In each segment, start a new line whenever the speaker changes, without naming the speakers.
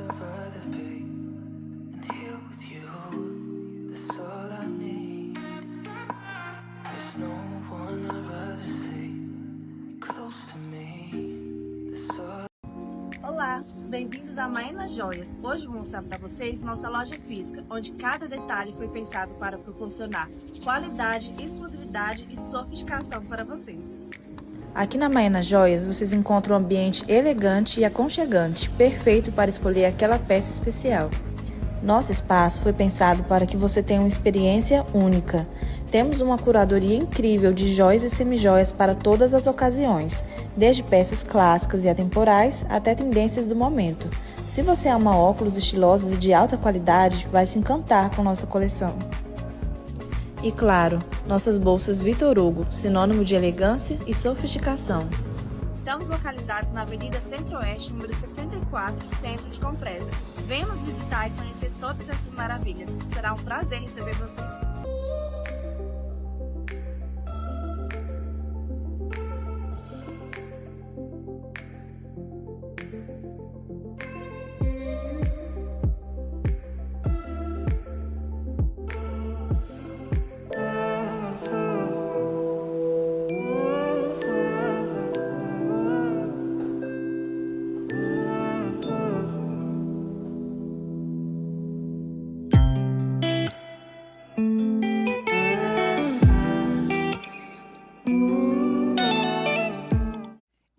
I'd rather be and here with you. That's all I need. There's no one I'd rather see close to me. That's all.
Olá, bem-vindos a Maena Joias. Hoje vou mostrar para vocês nossa loja física, onde cada detalhe foi pensado para proporcionar qualidade, exclusividade e sofisticação para vocês.
Aqui na Maena Joias vocês encontram um ambiente elegante e aconchegante, perfeito para escolher aquela peça especial. Nosso espaço foi pensado para que você tenha uma experiência única. Temos uma curadoria incrível de joias e semijoias para todas as ocasiões, desde peças clássicas e atemporais até tendências do momento. Se você ama óculos estilosos e de alta qualidade, vai se encantar com nossa coleção. E claro, nossas bolsas Vitor Hugo, sinônimo de elegância e sofisticação.
Estamos localizados na Avenida Centro-Oeste, número 64, Centro de Confresa. Venha nos visitar e conhecer todas essas maravilhas. Será um prazer receber você.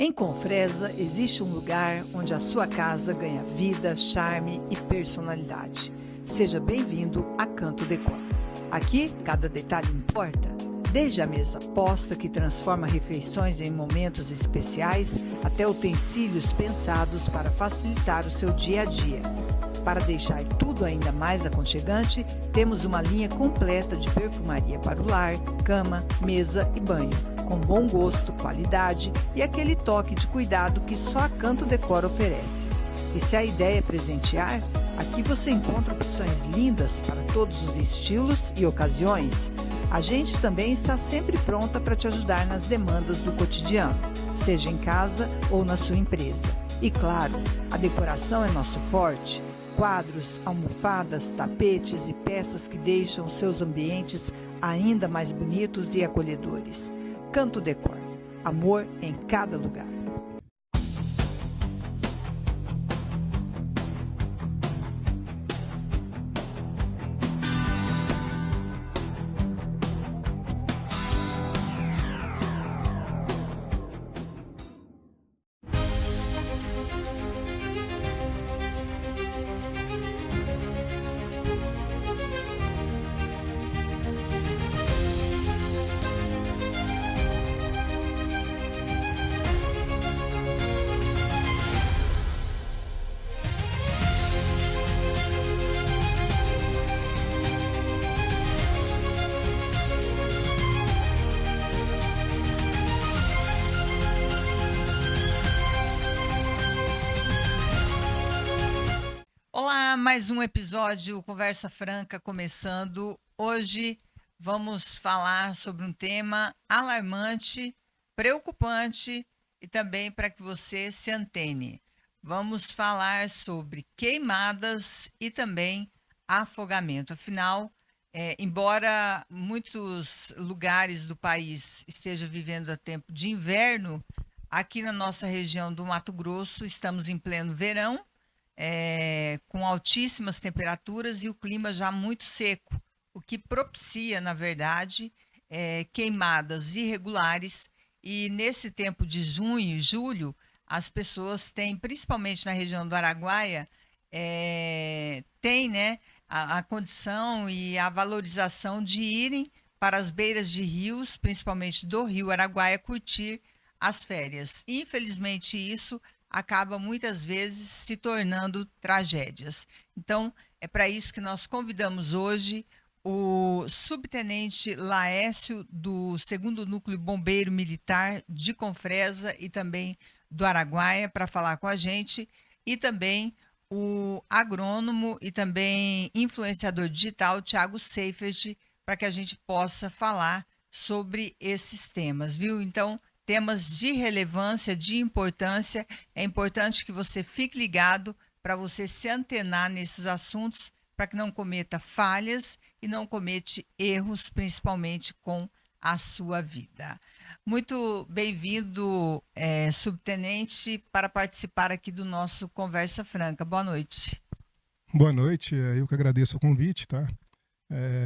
Em Confresa existe um lugar onde a sua casa ganha vida, charme e personalidade. Seja bem-vindo a Canto Decor. Aqui, cada detalhe importa. Desde a mesa posta, que transforma refeições em momentos especiais, até utensílios pensados para facilitar o seu dia a dia. Para deixar tudo ainda mais aconchegante, temos uma linha completa de perfumaria para o lar, cama, mesa e banho, com bom gosto, qualidade e aquele toque de cuidado que só a Canto Decor oferece. E se a ideia é presentear, aqui você encontra opções lindas para todos os estilos e ocasiões. A gente também está sempre pronta para te ajudar nas demandas do cotidiano, seja em casa ou na sua empresa. E claro, a decoração é nosso forte. Quadros, almofadas, tapetes e peças que deixam seus ambientes ainda mais bonitos e acolhedores. Canto Decor. Amor em cada lugar. Olá, mais um episódio Conversa Franca começando. Hoje vamos falar sobre um tema alarmante, preocupante e também para que você se antene. Vamos falar sobre queimadas e também afogamento. Afinal, embora muitos lugares do país estejam vivendo a tempo de inverno, aqui na nossa região do Mato Grosso estamos em pleno verão, com altíssimas temperaturas e o clima já muito seco, o que propicia, na verdade, queimadas irregulares. E nesse tempo de junho e julho, as pessoas têm, principalmente na região do Araguaia, têm, né, a condição e a valorização de irem para as beiras de rios, principalmente do rio Araguaia, curtir as férias. Infelizmente, isso acaba muitas vezes se tornando tragédias. Então, é para isso que nós convidamos hoje o subtenente Laércio do 2º Núcleo Bombeiro Militar de Confresa e também do Araguaia para falar com a gente, e também o agrônomo e também influenciador digital Thiago Seifert, para que a gente possa falar sobre esses temas, viu? Então, temas de relevância, de importância. É importante que você fique ligado para para você se antenar nesses assuntos, para que não cometa falhas e não cometa erros, principalmente com a sua vida. Muito bem-vindo, subtenente, para participar aqui do nosso Conversa Franca. Boa noite.
Boa noite, eu que agradeço o convite, tá?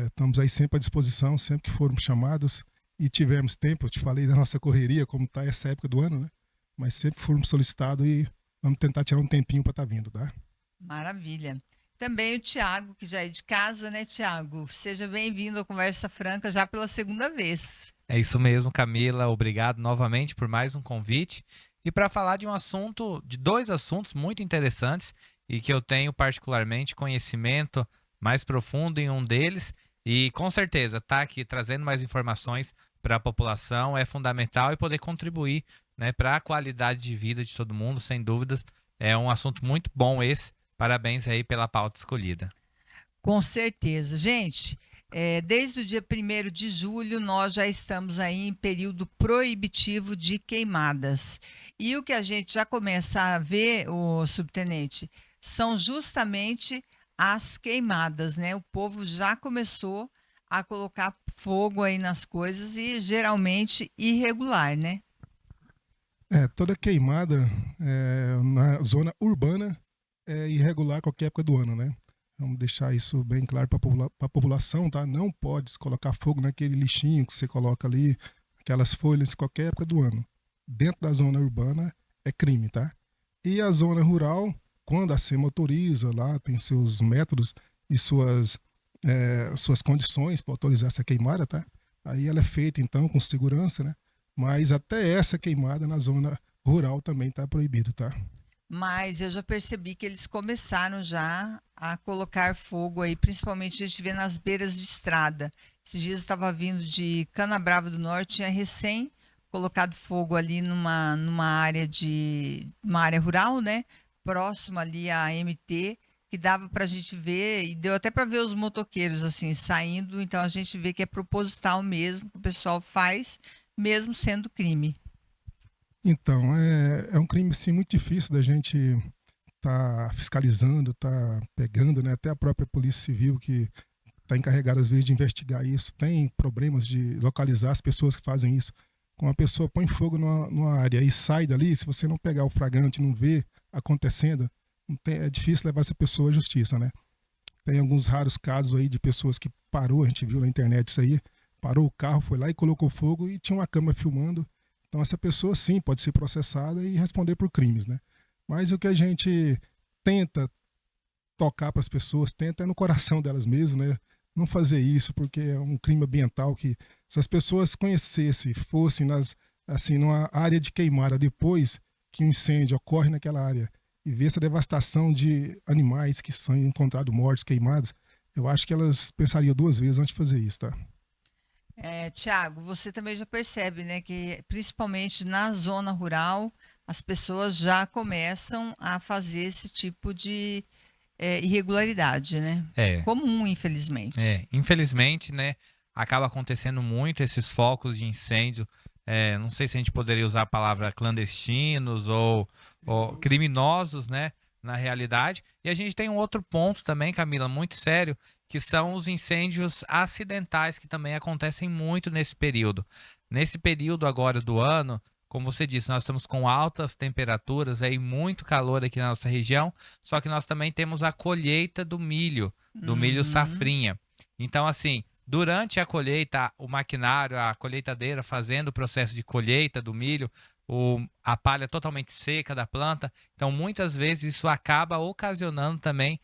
Estamos aí sempre à disposição, sempre que formos chamados e tivermos tempo. Eu te falei da nossa correria, como está essa época do ano, né? Mas sempre que formos solicitados e vamos tentar tirar um tempinho para estar vindo, tá?
Maravilha. Também o Tiago, que já é de casa, né, Tiago? Seja bem-vindo ao Conversa Franca já pela segunda vez.
É isso mesmo, Camila. Obrigado novamente por mais um convite. E para falar de dois assuntos muito interessantes e que eu tenho particularmente conhecimento mais profundo em um deles. E com certeza, estar aqui trazendo mais informações para a população é fundamental e poder contribuir, né, para a qualidade de vida de todo mundo, sem dúvidas. É um assunto muito bom esse. Parabéns aí pela pauta escolhida.
Com certeza. Gente, desde o dia 1º de julho, nós já estamos aí em período proibitivo de queimadas. E o que a gente já começa a ver, o subtenente, são justamente as queimadas, né? O povo já começou a colocar fogo aí nas coisas e geralmente irregular, né?
Toda queimada na zona urbana é irregular qualquer época do ano, né? Vamos deixar isso bem claro para a população, tá? Não pode colocar fogo naquele lixinho que você coloca ali, aquelas folhas, qualquer época do ano. Dentro da zona urbana é crime, tá? E a zona rural, quando a SEMA autoriza, lá tem seus métodos e suas condições para autorizar essa queimada, tá? Aí ela é feita, então, com segurança, né? Mas até essa queimada na zona rural também está proibido, tá?
Mas eu já percebi que eles começaram já a colocar fogo aí, principalmente a gente vê nas beiras de estrada. Esses dias estava vindo de Canabrava do Norte, tinha recém colocado fogo ali numa área rural, né? Próximo ali à MT, que dava para a gente ver, e deu até para ver os motoqueiros assim saindo. Então a gente vê que é proposital mesmo, que o pessoal faz, mesmo sendo crime.
Então, é um crime assim, muito difícil da gente fiscalizando, pegando, né? Até a própria Polícia Civil, que está encarregada às vezes de investigar isso, tem problemas de localizar as pessoas que fazem isso. Quando uma pessoa põe fogo numa área e sai dali, se você não pegar o flagrante, não ver acontecendo, é difícil levar essa pessoa à justiça, né? Tem alguns raros casos aí de pessoas que parou, a gente viu na internet isso aí, parou o carro, foi lá e colocou fogo e tinha uma câmera filmando. Então essa pessoa sim pode ser processada e responder por crimes, né? Mas o que a gente tenta tocar para as pessoas, tenta é no coração delas mesmas, né? Não fazer isso porque é um crime ambiental que se as pessoas conhecessem, fossem numa área de queimada depois que um incêndio ocorre naquela área e ver essa devastação de animais que são encontrados mortos, queimados, eu acho que elas pensariam 2 vezes antes de fazer isso, tá?
Tiago, você também já percebe, né, que principalmente na zona rural as pessoas já começam a fazer esse tipo de irregularidade, né? Comum, infelizmente.
Infelizmente, né, acaba acontecendo muito esses focos de incêndio. Não sei se a gente poderia usar a palavra clandestinos ou criminosos, né, na realidade. E a gente tem um outro ponto também, Camila, muito sério, que são os incêndios acidentais, que também acontecem muito nesse período. Nesse período agora do ano, como você disse, nós estamos com altas temperaturas, aí muito calor aqui na nossa região, só que nós também temos a colheita do milho safrinha. Então, assim, durante a colheita, o maquinário, a colheitadeira fazendo o processo de colheita do milho, a palha totalmente seca da planta, então muitas vezes isso acaba ocasionando também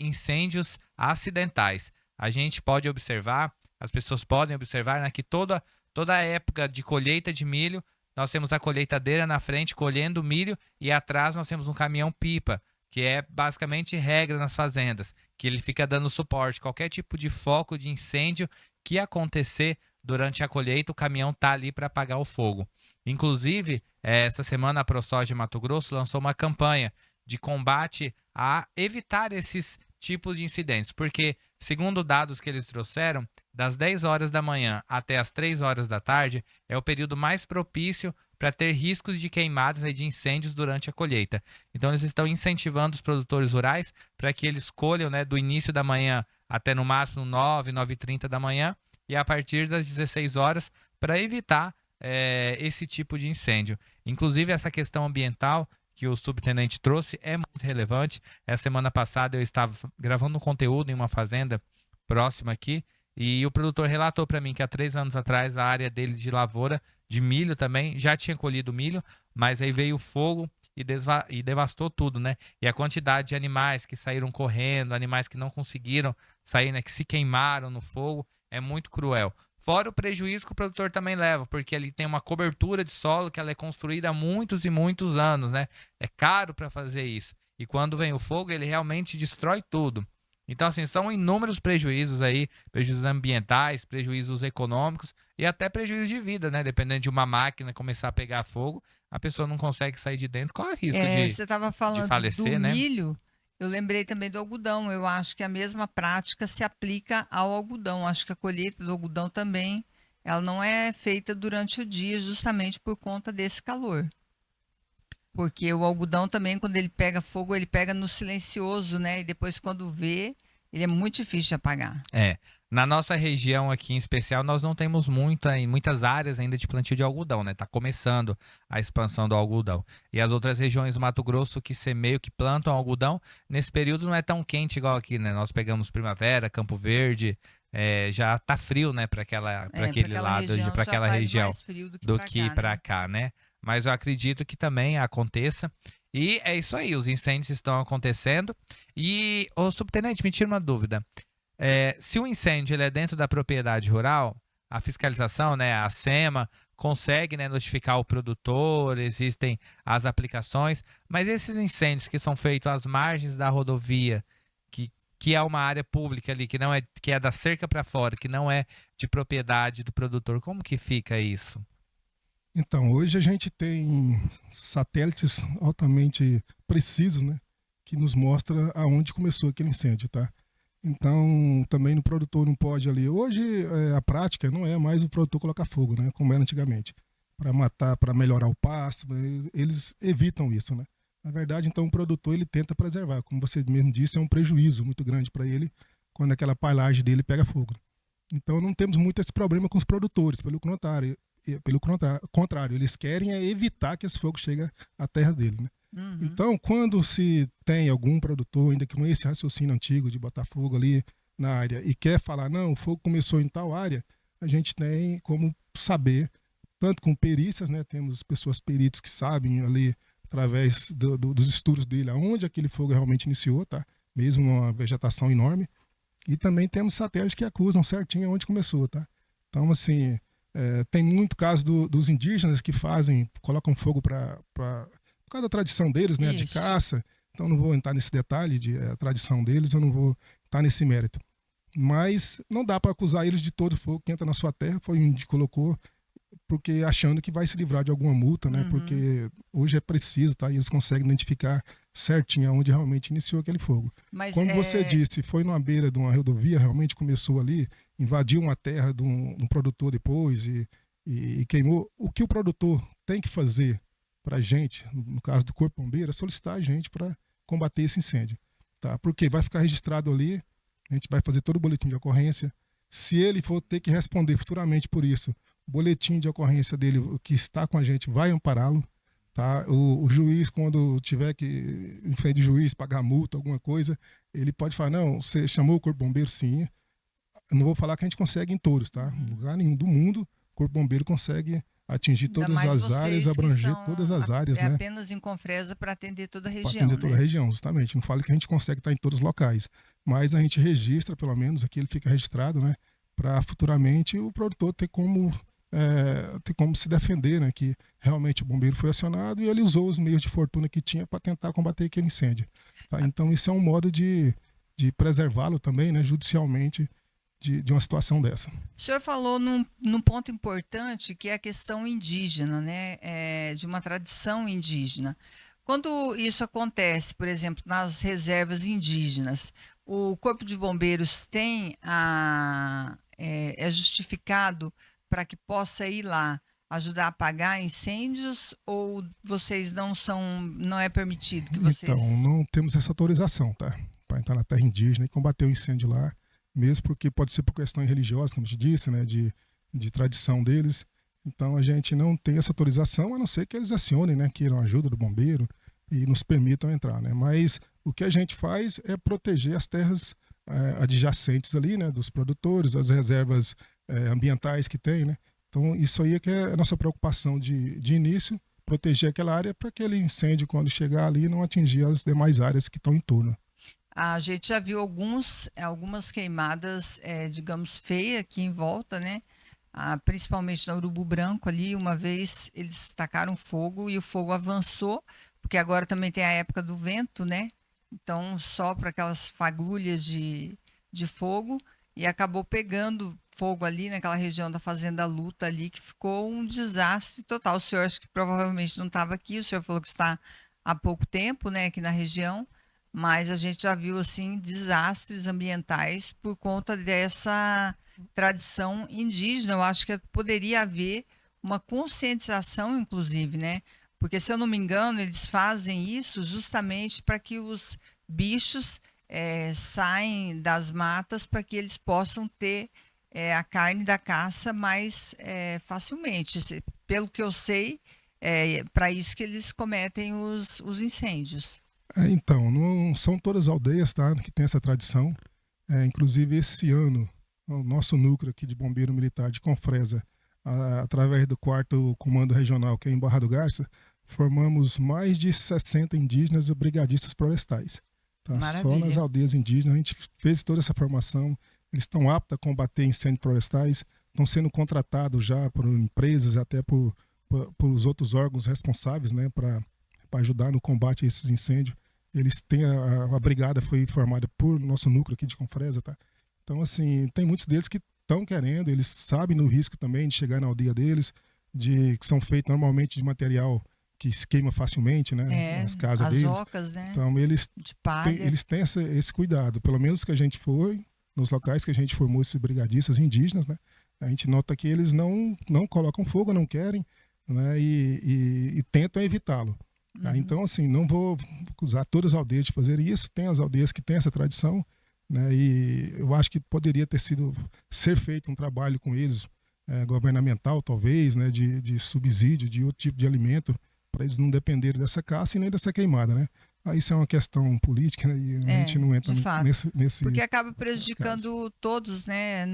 incêndios acidentais. A gente pode observar, as pessoas podem observar, né, que toda a época de colheita de milho, nós temos a colheitadeira na frente colhendo milho e atrás nós temos um caminhão-pipa, que é basicamente regra nas fazendas, que ele fica dando suporte. Qualquer tipo de foco de incêndio que acontecer durante a colheita, o caminhão está ali para apagar o fogo. Inclusive, essa semana a ProSoja Mato Grosso lançou uma campanha de combate a evitar esses tipos de incidentes, porque, segundo dados que eles trouxeram, das 10 horas da manhã até as 3 horas da tarde é o período mais propício para ter riscos de queimadas e de incêndios durante a colheita. Então, eles estão incentivando os produtores rurais para que eles colham, né, do início da manhã até no máximo 9h30 da manhã e a partir das 16 horas para evitar esse tipo de incêndio. Inclusive, essa questão ambiental que o subtenente trouxe é muito relevante. Essa semana passada eu estava gravando um conteúdo em uma fazenda próxima aqui e o produtor relatou para mim que há 3 anos atrás a área dele de lavoura de milho também já tinha colhido milho, mas aí veio o fogo e devastou tudo, né? E a quantidade de animais que saíram correndo, animais que não conseguiram sair, né, que se queimaram no fogo, é muito cruel. Fora o prejuízo que o produtor também leva, porque ele tem uma cobertura de solo que ela é construída há muitos e muitos anos, né? É caro para fazer isso. E quando vem o fogo, ele realmente destrói tudo. Então, assim, são inúmeros prejuízos aí, prejuízos ambientais, prejuízos econômicos e até prejuízo de vida, né? Dependendo de uma máquina começar a pegar fogo, a pessoa não consegue sair de dentro, corre risco
Você estava falando
falecer,
do
né?
milho, eu lembrei também do algodão. Eu acho que a mesma prática se aplica ao algodão. Acho que a colheita do algodão também, ela não é feita durante o dia, justamente por conta desse calor. Porque o algodão também, quando ele pega fogo, ele pega no silencioso, né? E depois, quando vê, ele é muito difícil de apagar.
Na nossa região aqui em especial, nós não temos muitas áreas ainda de plantio de algodão, né? Tá começando a expansão do algodão. E as outras regiões do Mato Grosso que semeiam, que plantam algodão, nesse período não é tão quente igual aqui, né? Nós pegamos Primavera, Campo Verde, já tá frio, né? Para aquele lado, para aquela região, do que para cá, né? Mas eu acredito que também aconteça. E é isso aí, os incêndios estão acontecendo. E, ô subtenente, me tira uma dúvida. Se o incêndio ele é dentro da propriedade rural, a fiscalização, né, a SEMA, consegue, né, notificar o produtor, existem as aplicações, mas esses incêndios que são feitos às margens da rodovia, que é uma área pública ali, que é da cerca para fora, que não é de propriedade do produtor, como que fica isso?
Então, hoje a gente tem satélites altamente precisos, né, que nos mostra aonde começou aquele incêndio, tá? Então, também o produtor não pode ali. Hoje, a prática não é mais o produtor colocar fogo, né, como era antigamente, para matar, para melhorar o pasto. Eles evitam isso, né? Na verdade, então, o produtor ele tenta preservar. Como você mesmo disse, é um prejuízo muito grande para ele quando aquela pailagem dele pega fogo. Então, não temos muito esse problema com os produtores, pelo contrário, eles querem evitar que esse fogo chegue à terra deles, né?
Uhum.
Então, quando se tem algum produtor ainda com esse raciocínio antigo de botar fogo ali na área e quer falar, não, o fogo começou em tal área, a gente tem como saber, tanto com perícias, né? Temos pessoas peritos que sabem ali, através dos estudos dele, aonde aquele fogo realmente iniciou, tá? Mesmo uma vegetação enorme. E também temos satélites que acusam certinho onde começou, tá? Então, assim, tem muito caso dos indígenas que colocam fogo por causa da tradição deles, né, de caça. Então não vou entrar nesse detalhe de tradição deles, eu não vou estar nesse mérito. Mas não dá para acusar eles de todo fogo que entra na sua terra, foi onde colocou, porque achando que vai se livrar de alguma multa, né? Porque hoje é preciso, tá? E eles conseguem identificar certinho onde realmente iniciou aquele fogo.
Mas
como você disse, foi numa beira de uma rodovia, realmente começou ali, invadiu uma terra de um produtor depois e queimou. O que o produtor tem que fazer para a gente, no caso do Corpo Bombeiro, é solicitar a gente para combater esse incêndio, tá? Porque vai ficar registrado ali, a gente vai fazer todo o boletim de ocorrência. Se ele for ter que responder futuramente por isso, o boletim de ocorrência dele, que está com a gente, vai ampará-lo, tá? O juiz, quando tiver que, em frente de juiz, pagar multa, alguma coisa, ele pode falar, não, você chamou o Corpo Bombeiro, sim. Eu não vou falar que a gente consegue em todos, tá? Em lugar nenhum do mundo, o Corpo Bombeiro consegue atingir todas as áreas, abranger todas as áreas, né?
Apenas em Confresa para atender toda a região,
para atender toda a região, justamente. Não falo que a gente consegue estar em todos os locais, mas a gente registra, pelo menos, aqui ele fica registrado, né? Para futuramente o produtor ter como se defender, né? Que realmente o bombeiro foi acionado e ele usou os meios de fortuna que tinha para tentar combater aquele incêndio. Tá? Então isso é um modo de preservá-lo também, né? Judicialmente, de uma situação dessa.
O senhor falou num ponto importante, que é a questão indígena, né? De uma tradição indígena. Quando isso acontece, por exemplo, nas reservas indígenas, o Corpo de Bombeiros é justificado para que possa ir lá ajudar a apagar incêndios ou vocês não é permitido que vocês...
Então, não temos essa autorização, tá? Para entrar na terra indígena e combater o incêndio lá, mesmo porque pode ser por questões religiosas, como eu te disse, né? De tradição deles. Então, a gente não tem essa autorização, a não ser que eles acionem, né? Queiram ajuda do bombeiro e nos permitam entrar, né? Mas o que a gente faz é proteger as terras adjacentes ali, né? Dos produtores, as reservas ambientais que tem, né? Então, isso aí é que é a nossa preocupação de início, proteger aquela área para aquele incêndio, quando chegar ali, não atingir as demais áreas que estão em torno.
A gente já viu algumas queimadas, digamos, feias aqui em volta, né? Principalmente na Urubu Branco ali, uma vez eles tacaram fogo e o fogo avançou, porque agora também tem a época do vento, né? Então sopra aquelas fagulhas de fogo e acabou pegando fogo ali naquela região da Fazenda Luta ali, que ficou um desastre total. O senhor acho que provavelmente não estava aqui, o senhor falou que está há pouco tempo, né, aqui na região, mas a gente já viu assim desastres ambientais por conta dessa tradição indígena. Eu acho que poderia haver uma conscientização, inclusive, né? Porque, se eu não me engano, eles fazem isso justamente para que os bichos saem das matas para que eles possam ter a carne da caça mais facilmente. Pelo que eu sei, para isso que eles cometem os incêndios.
Então, não são todas as aldeias, tá, que tem essa tradição. Inclusive, esse ano, o nosso núcleo aqui de Bombeiro Militar de Confresa, através do 4º Comando Regional, que é em Barra do Garça, formamos mais de 60 indígenas e brigadistas florestais. Tá? Só nas aldeias indígenas a gente fez toda essa formação. Eles estão aptos a combater incêndios florestais, estão sendo contratados já por empresas, até por os outros órgãos responsáveis, né, para ajudar no combate a esses incêndios. Eles têm a brigada foi formada por nosso núcleo aqui de Confresa, tá? Então, assim, tem muitos deles que estão querendo, eles sabem no risco também de chegar na aldeia deles, que são feitos normalmente de material que se queima facilmente, né? As casas deles.
As ocas, né?
Então, eles têm esse cuidado. Pelo menos que a gente foi, nos locais que a gente formou esses brigadistas indígenas, né? A gente nota que eles não colocam fogo, não querem, né? E tentam evitá-lo. Tá? Então, assim, não vou acusar todas as aldeias de fazerem isso. Tem as aldeias que têm essa tradição, né? E eu acho que poderia ser feito um trabalho com eles, governamental talvez, né? De subsídio, de outro tipo de alimento, para eles não dependerem dessa caça e nem dessa queimada, né? Aí isso é uma questão política, né? E a gente não entra nesse
porque acaba prejudicando todos, né?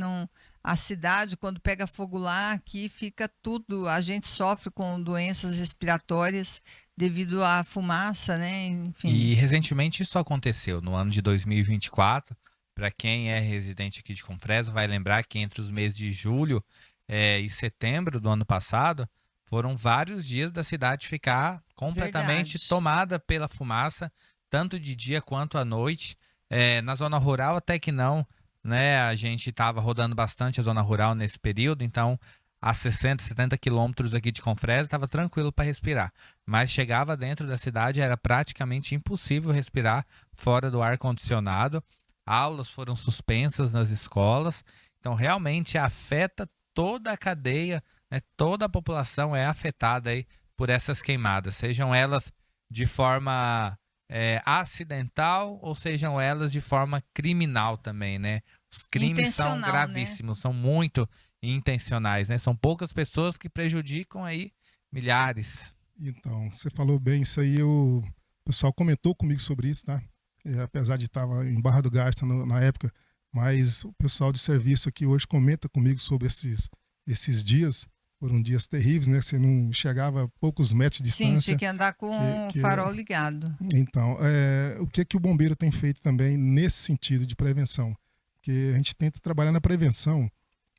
A cidade, quando pega fogo lá, aqui fica tudo. A gente sofre com doenças respiratórias devido à fumaça, né? Enfim.
E recentemente isso aconteceu no ano de 2024. Para quem é residente aqui de Confresa, vai lembrar que entre os meses de julho e setembro do ano passado, foram vários dias da cidade ficar completamente tomada pela fumaça, tanto de dia quanto à noite. Na zona rural até que não, né? A gente estava rodando bastante a zona rural nesse período, então a 60, 70 quilômetros aqui de Confresa estava tranquilo para respirar. Mas chegava dentro da cidade, era praticamente impossível respirar fora do ar-condicionado. Aulas foram suspensas nas escolas, então realmente afeta toda a cadeia, né? Toda a população é afetada aí por essas queimadas, sejam elas de forma acidental ou sejam elas de forma criminal também, né? Os crimes são gravíssimos, né? São muito intencionais, né? São poucas pessoas que prejudicam aí milhares.
Então, você falou bem isso aí, o pessoal comentou comigo sobre isso, tá? Apesar de estar em Barra do Garça na época, mas o pessoal de serviço aqui hoje comenta comigo sobre esses dias. Foram dias terríveis, né? Você não chegava a poucos metros de distância.
Sim, tinha que andar com o farol ligado.
Então, o que o bombeiro tem feito também nesse sentido de prevenção? Porque a gente tenta trabalhar na prevenção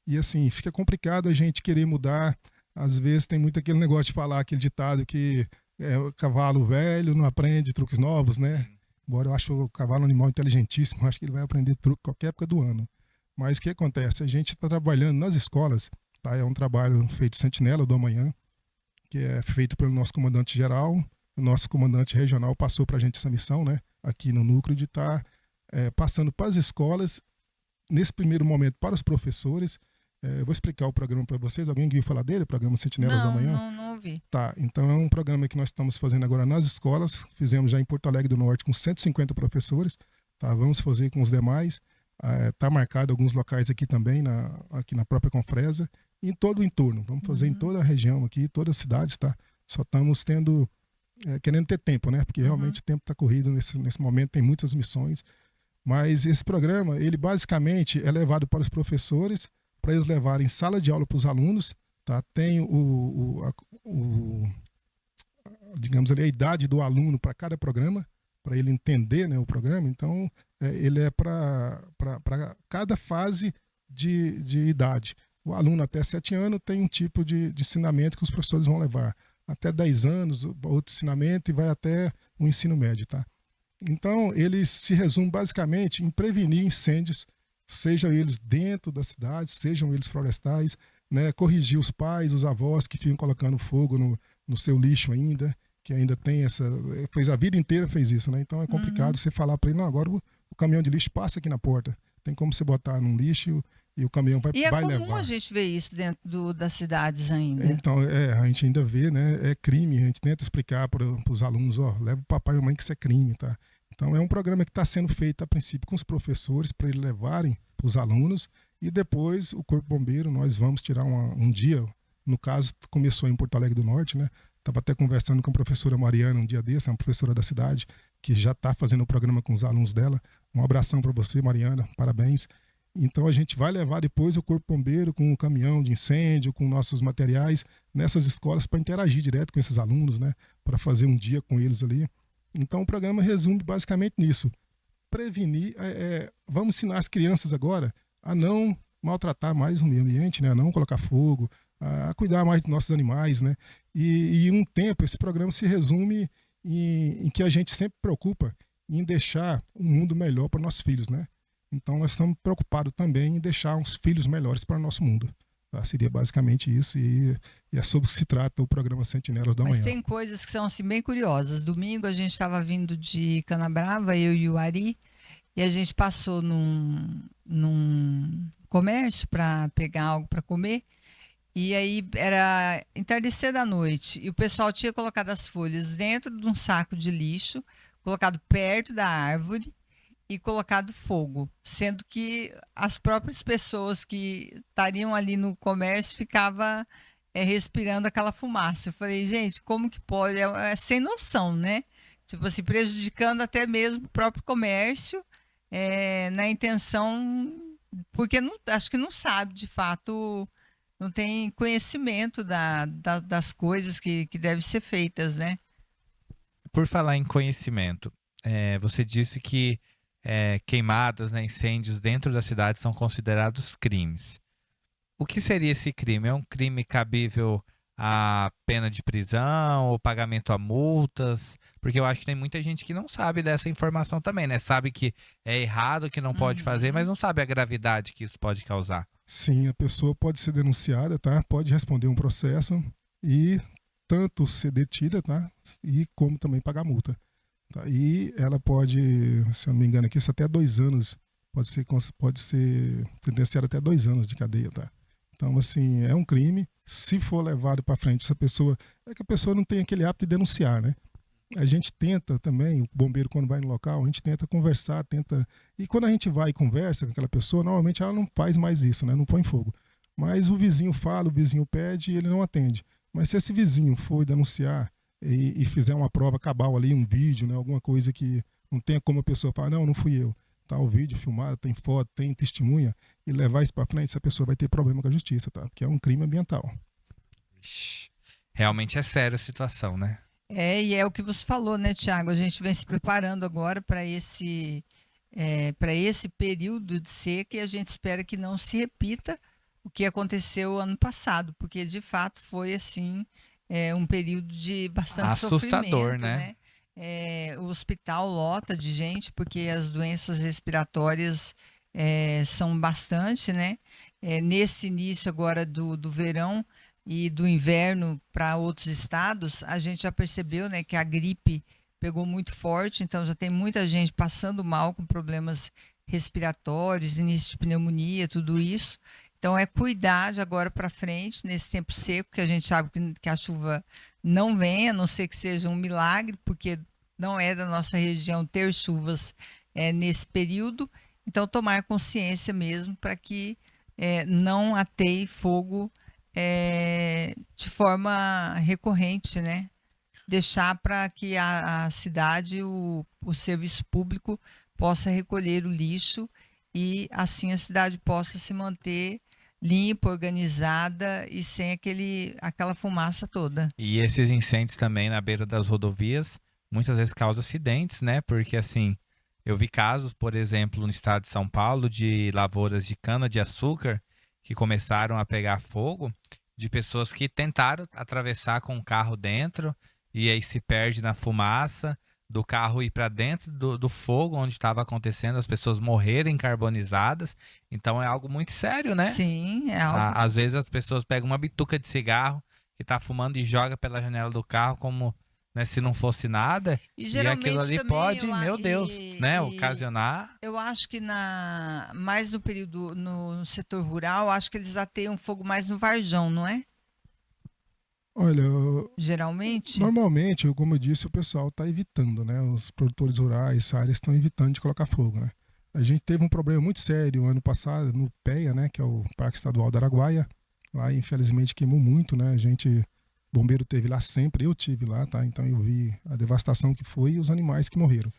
e, assim, fica complicado a gente querer mudar. Às vezes tem muito aquele negócio de falar, aquele ditado que o cavalo velho não aprende truques novos, né? Embora eu acho o cavalo um animal inteligentíssimo, acho que ele vai aprender truque qualquer época do ano. Mas o que acontece? A gente está trabalhando nas escolas. Tá, é um trabalho feito Sentinela do Amanhã, que é feito pelo nosso comandante-geral. O nosso comandante regional passou para a gente essa missão, né, aqui no núcleo, de estar passando para as escolas, nesse primeiro momento para os professores, Eu vou explicar o programa para vocês. Alguém viu falar dele, o programa Sentinelas da Manhã?
Não ouvi.
Tá, então é um programa que nós estamos fazendo agora nas escolas. Fizemos já em Porto Alegre do Norte com 150 professores. Tá, vamos fazer com os demais. Tá marcado alguns locais aqui também, aqui na própria Confresa. E em todo o entorno. Vamos fazer em toda a região aqui, todas as cidades, tá? Só estamos querendo ter tempo, né? Porque realmente o tempo está corrido nesse momento, tem muitas missões. Mas esse programa, ele basicamente é levado para os professores, para eles levarem sala de aula para os alunos, tá? Tem digamos ali, a idade do aluno para cada programa, para ele entender, né, o programa. Então, ele é para cada fase de idade. O aluno até 7 anos tem um tipo de ensinamento que os professores vão levar. Até 10 anos, outro ensinamento, e vai até o ensino médio, tá? Então, ele se resume basicamente em prevenir incêndios, sejam eles dentro da cidade, sejam eles florestais, né? Corrigir os pais, os avós que ficam colocando fogo no seu lixo ainda, que ainda tem a vida inteira fez isso, né? Então é complicado você falar para ele, não, agora o caminhão de lixo passa aqui na porta. Tem como você botar num lixo e o caminhão vai levar. E é comum
a gente ver isso dentro das cidades ainda.
Então, a gente ainda vê, né? É crime. A gente tenta explicar para os alunos, leva o papai e a mãe que isso é crime, tá? Então, é um programa que está sendo feito, a princípio, com os professores, para eles levarem para os alunos, e depois o Corpo Bombeiro, nós vamos tirar um dia, no caso, começou em Porto Alegre do Norte, né? Estava até conversando com a professora Mariana um dia desse, uma professora da cidade, que já está fazendo o programa com os alunos dela. Um abração para você, Mariana, parabéns. Então a gente vai levar depois o Corpo Bombeiro com o caminhão de incêndio, com nossos materiais, nessas escolas para interagir direto com esses alunos, né? Para fazer um dia com eles ali. Então o programa resume basicamente nisso. Prevenir, vamos ensinar as crianças agora a não maltratar mais o meio ambiente, né? A não colocar fogo, a cuidar mais dos nossos animais, né? E em um tempo esse programa se resume em que a gente sempre preocupa em deixar um mundo melhor para nossos filhos, né? Então nós estamos preocupados também em deixar uns filhos melhores para o nosso mundo. Tá? Seria basicamente isso, e é sobre o que se trata o programa Sentinelas da Manhã.
Mas tem coisas que são assim bem curiosas. Domingo a gente estava vindo de Canabrava, eu e o Ari, e a gente passou num comércio para pegar algo para comer. E aí era entardecer da noite, e o pessoal tinha colocado as folhas dentro de um saco de lixo, colocado perto da árvore e colocado fogo, sendo que as próprias pessoas que estariam ali no comércio ficavam respirando aquela fumaça. Eu falei, gente, como que pode? É sem noção, né? Tipo assim, prejudicando até mesmo o próprio comércio, na intenção, porque acho que não sabe, de fato, não tem conhecimento das coisas que devem ser feitas, né?
Por falar em conhecimento, você disse que queimadas, né, incêndios dentro da cidade são considerados crimes. O que seria esse crime? É um crime cabível à pena de prisão ou pagamento a multas? Porque eu acho que tem muita gente que não sabe dessa informação também, né? Sabe que é errado, que não pode fazer, mas não sabe a gravidade que isso pode causar.
Sim, a pessoa pode ser denunciada, tá? Pode responder um processo e tanto ser detida, tá? E como também pagar multa. Tá? E ela pode, se eu não me engano aqui, isso até 2 anos, pode ser sentenciada até 2 anos de cadeia, tá? Então, assim, é um crime. Se for levado para frente, essa pessoa, que a pessoa não tem aquele hábito de denunciar, né? A gente tenta também, o bombeiro quando vai no local, a gente tenta conversar, e quando a gente vai e conversa com aquela pessoa, normalmente ela não faz mais isso, né? Não põe fogo. Mas o vizinho fala, o vizinho pede e ele não atende. Mas se esse vizinho for denunciar e fizer uma prova cabal ali, um vídeo, né? Alguma coisa que não tenha como a pessoa falar, não fui eu. Tá o vídeo filmado, tem foto, tem testemunha, e levar isso para frente, essa pessoa vai ter problema com a justiça, tá? Porque é um crime ambiental.
Realmente é séria a situação, né?
E é o que você falou, né, Tiago? A gente vem se preparando agora para esse período de seca, e a gente espera que não se repita o que aconteceu ano passado, porque de fato foi assim um período de bastante
assustador,
sofrimento, né? O hospital lota de gente, porque as doenças respiratórias são bastante, né? Nesse início agora do verão e do inverno para outros estados, a gente já percebeu, né, que a gripe pegou muito forte, então já tem muita gente passando mal com problemas respiratórios, início de pneumonia, tudo isso. Então, é cuidar de agora para frente, nesse tempo seco, que a gente sabe que a chuva não vem, a não ser que seja um milagre, porque não é da nossa região ter chuvas nesse período. Então, tomar consciência mesmo para que não ateie fogo de forma recorrente, né? Deixar para que a cidade, o serviço público, possa recolher o lixo e assim a cidade possa se manter limpa, organizada e sem aquela fumaça toda.
E esses incêndios também na beira das rodovias muitas vezes causam acidentes, né? Porque assim, eu vi casos, por exemplo, no estado de São Paulo, de lavouras de cana-de-açúcar que começaram a pegar fogo, de pessoas que tentaram atravessar com o carro dentro e aí se perde na fumaça do carro ir para dentro do fogo onde estava acontecendo, as pessoas morrerem carbonizadas. Então é algo muito sério, né?
Sim, é algo.
Às vezes as pessoas pegam uma bituca de cigarro que está fumando e joga pela janela do carro como, né, se não fosse nada. E aquilo ali
também,
pode, meu Deus, né, ocasionar.
Eu acho que mais no período, no setor rural, acho que eles ateiam fogo mais no Varjão, não é?
Olha,
geralmente?
Normalmente, como eu disse, o pessoal está evitando, né? Os produtores rurais, áreas estão evitando de colocar fogo, né? A gente teve um problema muito sério ano passado no PEA, né? Que é o Parque Estadual do Araguaia. Lá, infelizmente, queimou muito, né? Bombeiro teve lá sempre, eu tive lá, tá? Então eu vi a devastação que foi e os animais que morreram.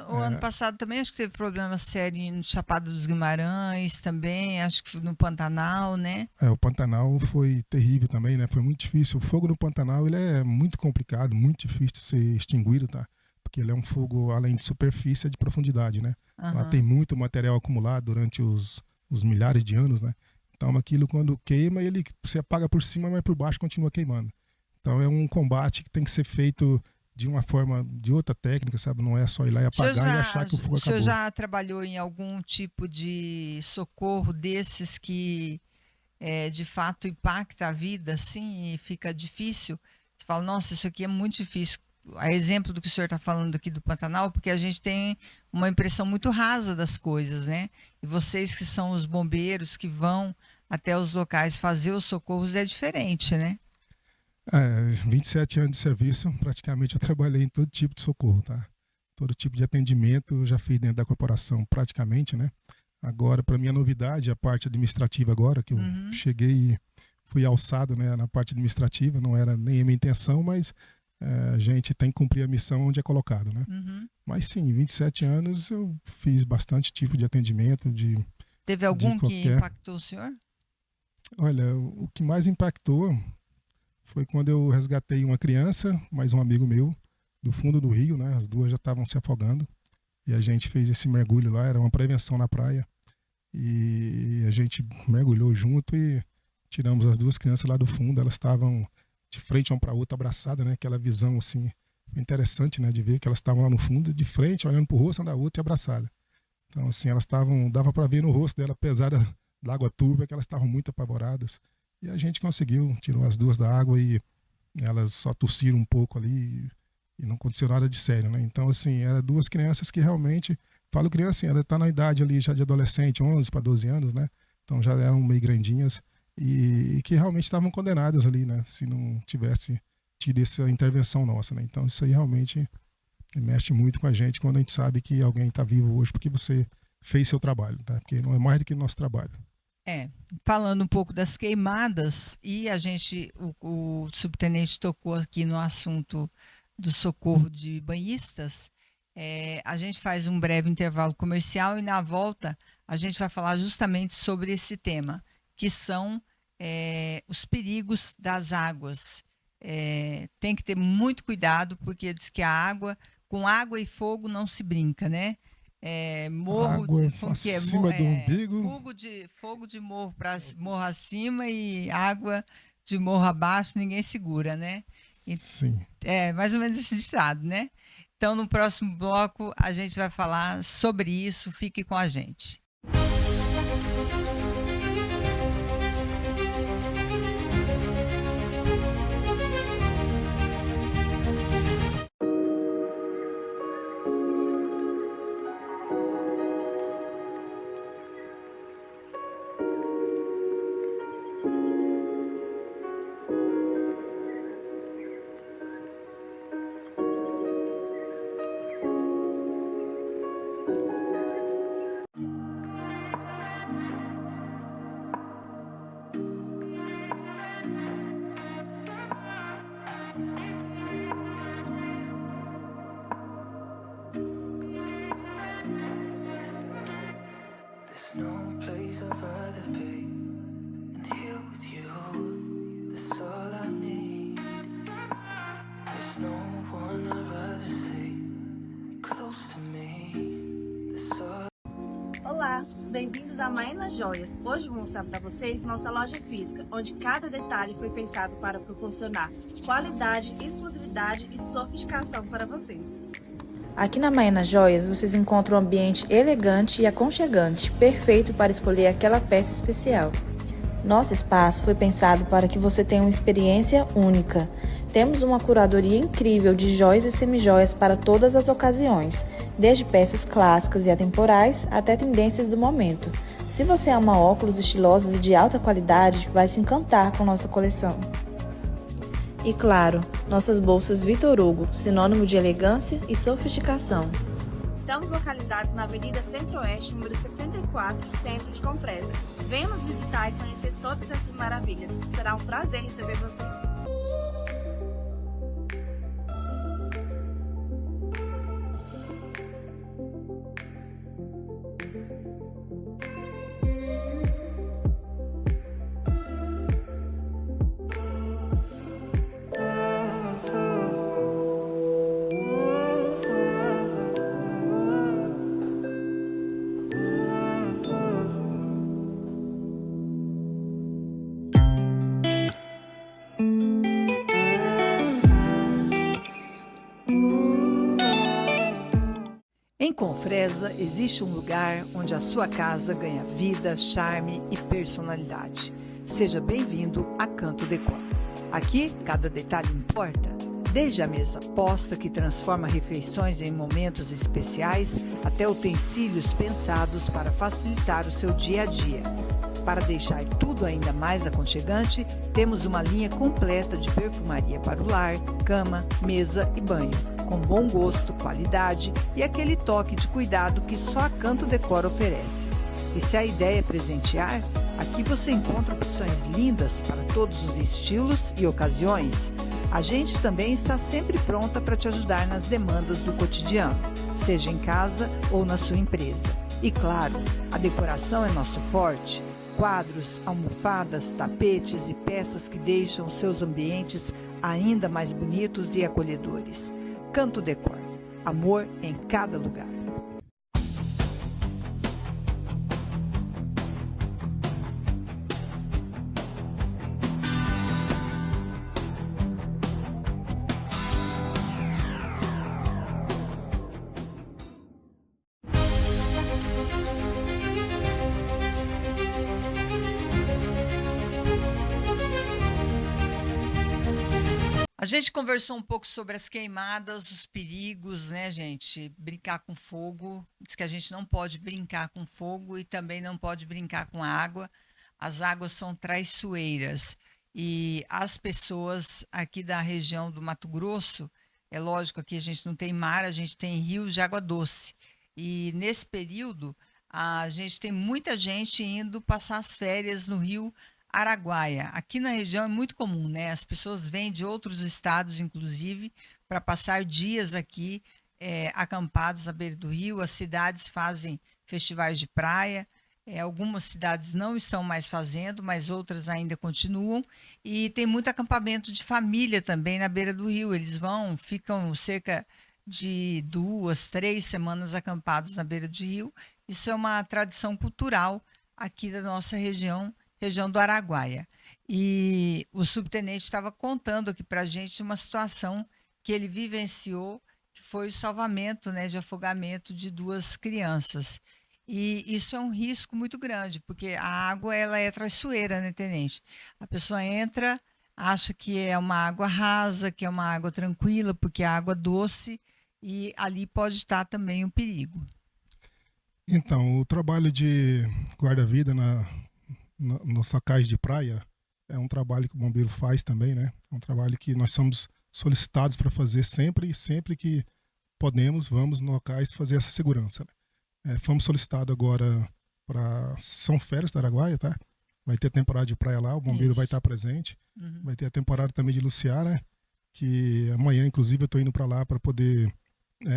O ano passado também acho que teve problema sério no Chapada dos Guimarães também, acho que no Pantanal, né?
O Pantanal foi terrível também, né? Foi muito difícil. O fogo no Pantanal, ele é muito complicado, muito difícil de ser extinguido, tá? Porque ele é um fogo, além de superfície, é de profundidade, né?
Uhum.
Lá tem muito material acumulado durante os milhares de anos, né? Então aquilo quando queima, você apaga por cima, mas por baixo continua queimando. Então é um combate que tem que ser feito de uma forma, de outra técnica, sabe? Não é só ir lá e apagar e achar que o fogo acabou.
O senhor já trabalhou em algum tipo de socorro desses que de fato impacta a vida, assim, e fica difícil? Você fala, nossa, isso aqui é muito difícil. A exemplo do que o senhor está falando aqui do Pantanal, porque a gente tem uma impressão muito rasa das coisas, né? E vocês que são os bombeiros que vão até os locais fazer os socorros é diferente, né?
27 anos de serviço, praticamente eu trabalhei em todo tipo de socorro, tá? Todo tipo de atendimento eu já fiz dentro da corporação, praticamente, né? Agora, para mim, a novidade, a parte administrativa agora, que eu cheguei e fui alçado, né, na parte administrativa, não era nem a minha intenção, mas a gente tem que cumprir a missão onde é colocado, né? Mas sim, 27 anos eu fiz bastante tipo de atendimento.
Teve algum que impactou o senhor?
Olha, o que mais impactou foi quando eu resgatei uma criança, mais um amigo meu, do fundo do rio, né? As duas já estavam se afogando. E a gente fez esse mergulho lá, era uma prevenção na praia. E a gente mergulhou junto e tiramos as duas crianças lá do fundo. Elas estavam de frente uma para outra, abraçadas, né? Aquela visão, assim, interessante, né? De ver que elas estavam lá no fundo, de frente, olhando pro rosto da outra e abraçadas. Então, assim, elas estavam, dava para ver no rosto dela, apesar da água turva, que elas estavam muito apavoradas. E a gente conseguiu, tirou as duas da água e elas só tossiram um pouco ali e não aconteceu nada de sério, né? Então, assim, eram duas crianças que realmente, falo criança assim, ela está na idade ali já de adolescente, 11 para 12 anos, né? Então já eram meio grandinhas e que realmente estavam condenadas ali, né? Se não tivesse tido essa intervenção nossa, né? Então isso aí realmente mexe muito com a gente quando a gente sabe que alguém está vivo hoje porque você fez seu trabalho, tá? Porque não é mais do que nosso trabalho.
Falando um pouco das queimadas, e o subtenente tocou aqui no assunto do socorro de banhistas, a gente faz um breve intervalo comercial e na volta a gente vai falar justamente sobre esse tema, que são os perigos das águas. Tem que ter muito cuidado, porque diz que com água e fogo não se brinca, né?
Água acima do umbigo.
Fogo de morro para morro acima e água de morro abaixo, ninguém segura, né?
Sim.
Mais ou menos esse ditado, né? Então, no próximo bloco, a gente vai falar sobre isso. Fique com a gente.
price I'd rather pay than heal with you. That's all I need. There's no one I'd rather say close to me. That's all.
Olá, bem-vindos a Maena Joias. Hoje vou mostrar para vocês nossa loja física, onde cada detalhe foi pensado para proporcionar qualidade, exclusividade e sofisticação para vocês.
Aqui na Maena Joias vocês encontram um ambiente elegante e aconchegante, perfeito para escolher aquela peça especial. Nosso espaço foi pensado para que você tenha uma experiência única. Temos uma curadoria incrível de joias e semijoias para todas as ocasiões, desde peças clássicas e atemporais até tendências do momento. Se você ama óculos estilosos e de alta qualidade, vai se encantar com nossa coleção. E claro, nossas bolsas Vitor Hugo, sinônimo de elegância e sofisticação.
Estamos localizados na Avenida Centro-Oeste, número 64, Centro de Compresa. Venha nos visitar e conhecer todas essas maravilhas. Será um prazer receber você.
Em Confresa existe um lugar onde a sua casa ganha vida, charme e personalidade. Seja bem-vindo a Canto Decor. Aqui, cada detalhe importa. Desde a mesa posta, que transforma refeições em momentos especiais, até utensílios pensados para facilitar o seu dia a dia. Para deixar tudo ainda mais aconchegante, temos uma linha completa de perfumaria para o lar, cama, mesa e banho, com bom gosto, qualidade e aquele toque de cuidado que só a Canto Decor oferece. E se a ideia é presentear, aqui você encontra opções lindas para todos os estilos e ocasiões. A gente também está sempre pronta para te ajudar nas demandas do cotidiano, seja em casa ou na sua empresa. E claro, a decoração é nosso forte. Quadros, almofadas, tapetes e peças que deixam seus ambientes ainda mais bonitos e acolhedores. Canto Decor. Amor em cada lugar. A gente conversou um pouco sobre as queimadas, os perigos, né, gente? Brincar com fogo. Diz que a gente não pode brincar com fogo e também não pode brincar com água. As águas são traiçoeiras. E as pessoas aqui da região do Mato Grosso, é lógico que a gente não tem mar, a gente tem rios de água doce. E nesse período, a gente tem muita gente indo passar as férias no rio Araguaia. Aqui na região é muito comum, né? As pessoas vêm de outros estados, inclusive, para passar dias aqui acampados à beira do rio. As cidades fazem festivais de praia. Algumas cidades não estão mais fazendo, mas outras ainda continuam. E tem muito acampamento de família também na beira do rio. Eles vão, ficam cerca de 2, 3 semanas acampados na beira do rio. Isso é uma tradição cultural aqui da nossa região do Araguaia. E o subtenente estava contando aqui para a gente uma situação que ele vivenciou, que foi o salvamento, né, de afogamento de 2 crianças. E isso é um risco muito grande, porque a água ela é traiçoeira, né, tenente? A pessoa entra, acha que é uma água rasa, que é uma água tranquila, porque é água doce, e ali pode estar também o perigo.
Então, o trabalho de guarda-vida nos locais de praia é um trabalho que o bombeiro faz também, né? É um trabalho que nós somos solicitados para fazer sempre, e sempre que podemos, vamos nos locais fazer essa segurança, né? Fomos solicitados agora para São Félix do Araguaia, tá? Vai ter temporada de praia lá, o bombeiro vai estar presente. Vai ter a temporada também de Luciara, que amanhã, inclusive, eu estou indo para lá para poder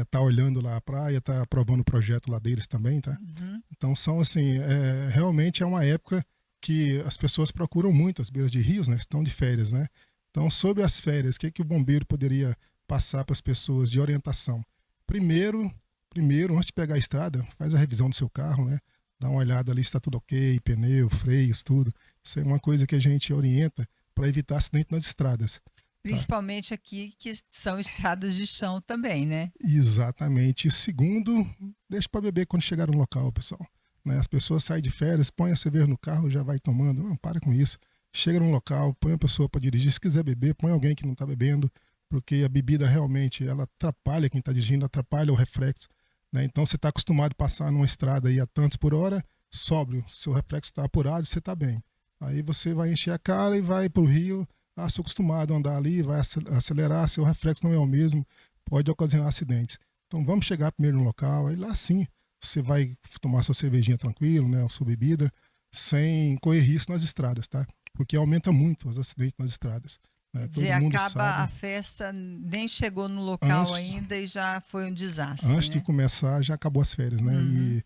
tá olhando lá a praia, tá aprovando o projeto lá deles também, tá? Então são assim, realmente é uma época que as pessoas procuram muito as beiras de rios, né? Estão de férias, né? Então, sobre as férias, o que o bombeiro poderia passar para as pessoas de orientação? Primeiro, antes de pegar a estrada, faz a revisão do seu carro, né? Dá uma olhada ali se está tudo ok, pneu, freios, tudo. Isso é uma coisa que a gente orienta para evitar acidente nas estradas.
Principalmente aqui, que são estradas de chão também, né?
Exatamente. E segundo, deixa para beber quando chegar no local, pessoal. Né? As pessoas saem de férias, põe a cerveja no carro, já vai tomando. Não, para com isso. Chega num local, põe a pessoa para dirigir. Se quiser beber, põe alguém que não está bebendo, porque a bebida realmente ela atrapalha quem está dirigindo, atrapalha o reflexo. Né? Então você está acostumado a passar numa estrada aí a tantos por hora, sóbrio, seu reflexo está apurado, você está bem. Aí você vai encher a cara e vai para o rio. Sou acostumado a andar ali, vai acelerar, seu reflexo não é o mesmo, pode ocasionar acidentes. Então vamos chegar primeiro no local, aí lá sim você vai tomar sua cervejinha tranquilo, né, a sua bebida, sem correr risco nas estradas, tá? Porque aumenta muito os acidentes nas estradas. Né?
Dizer,
Todo mundo
acaba
sabe.
a festa, nem chegou no local ainda e já foi um desastre.
Antes
né?
de começar, já acabou as férias, né? E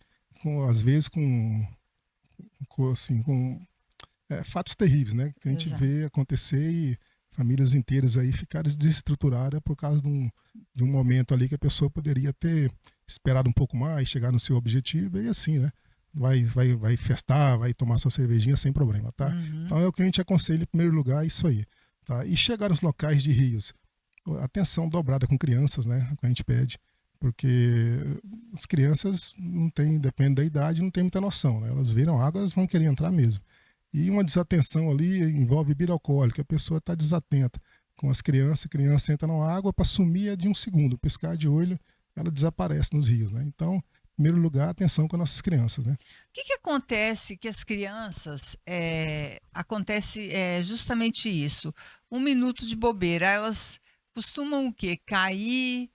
às vezes com fatos terríveis, né? Que a gente vê acontecer e famílias inteiras aí ficarem desestruturadas por causa de um momento ali que a pessoa poderia ter esperado um pouco mais, chegar no seu objetivo e assim, né? Vai festar, vai tomar sua cervejinha sem problema, tá? Então é o que a gente aconselha em primeiro lugar, isso aí. Tá? E chegar nos locais de rios, atenção dobrada com crianças, né? É o que a gente pede, porque as crianças não tem, depende da idade, não tem muita noção, né? Elas viram água, elas vão querer entrar mesmo. E uma desatenção ali envolve bebida alcoólica, a pessoa está desatenta com as crianças, a criança entra na água para sumir de um segundo, piscar de olho, ela desaparece nos rios, né? Então, em primeiro lugar, atenção com as nossas crianças, né?
O que acontece que as crianças, acontece justamente isso, 1 minuto de bobeira, elas costumam o quê? Cair,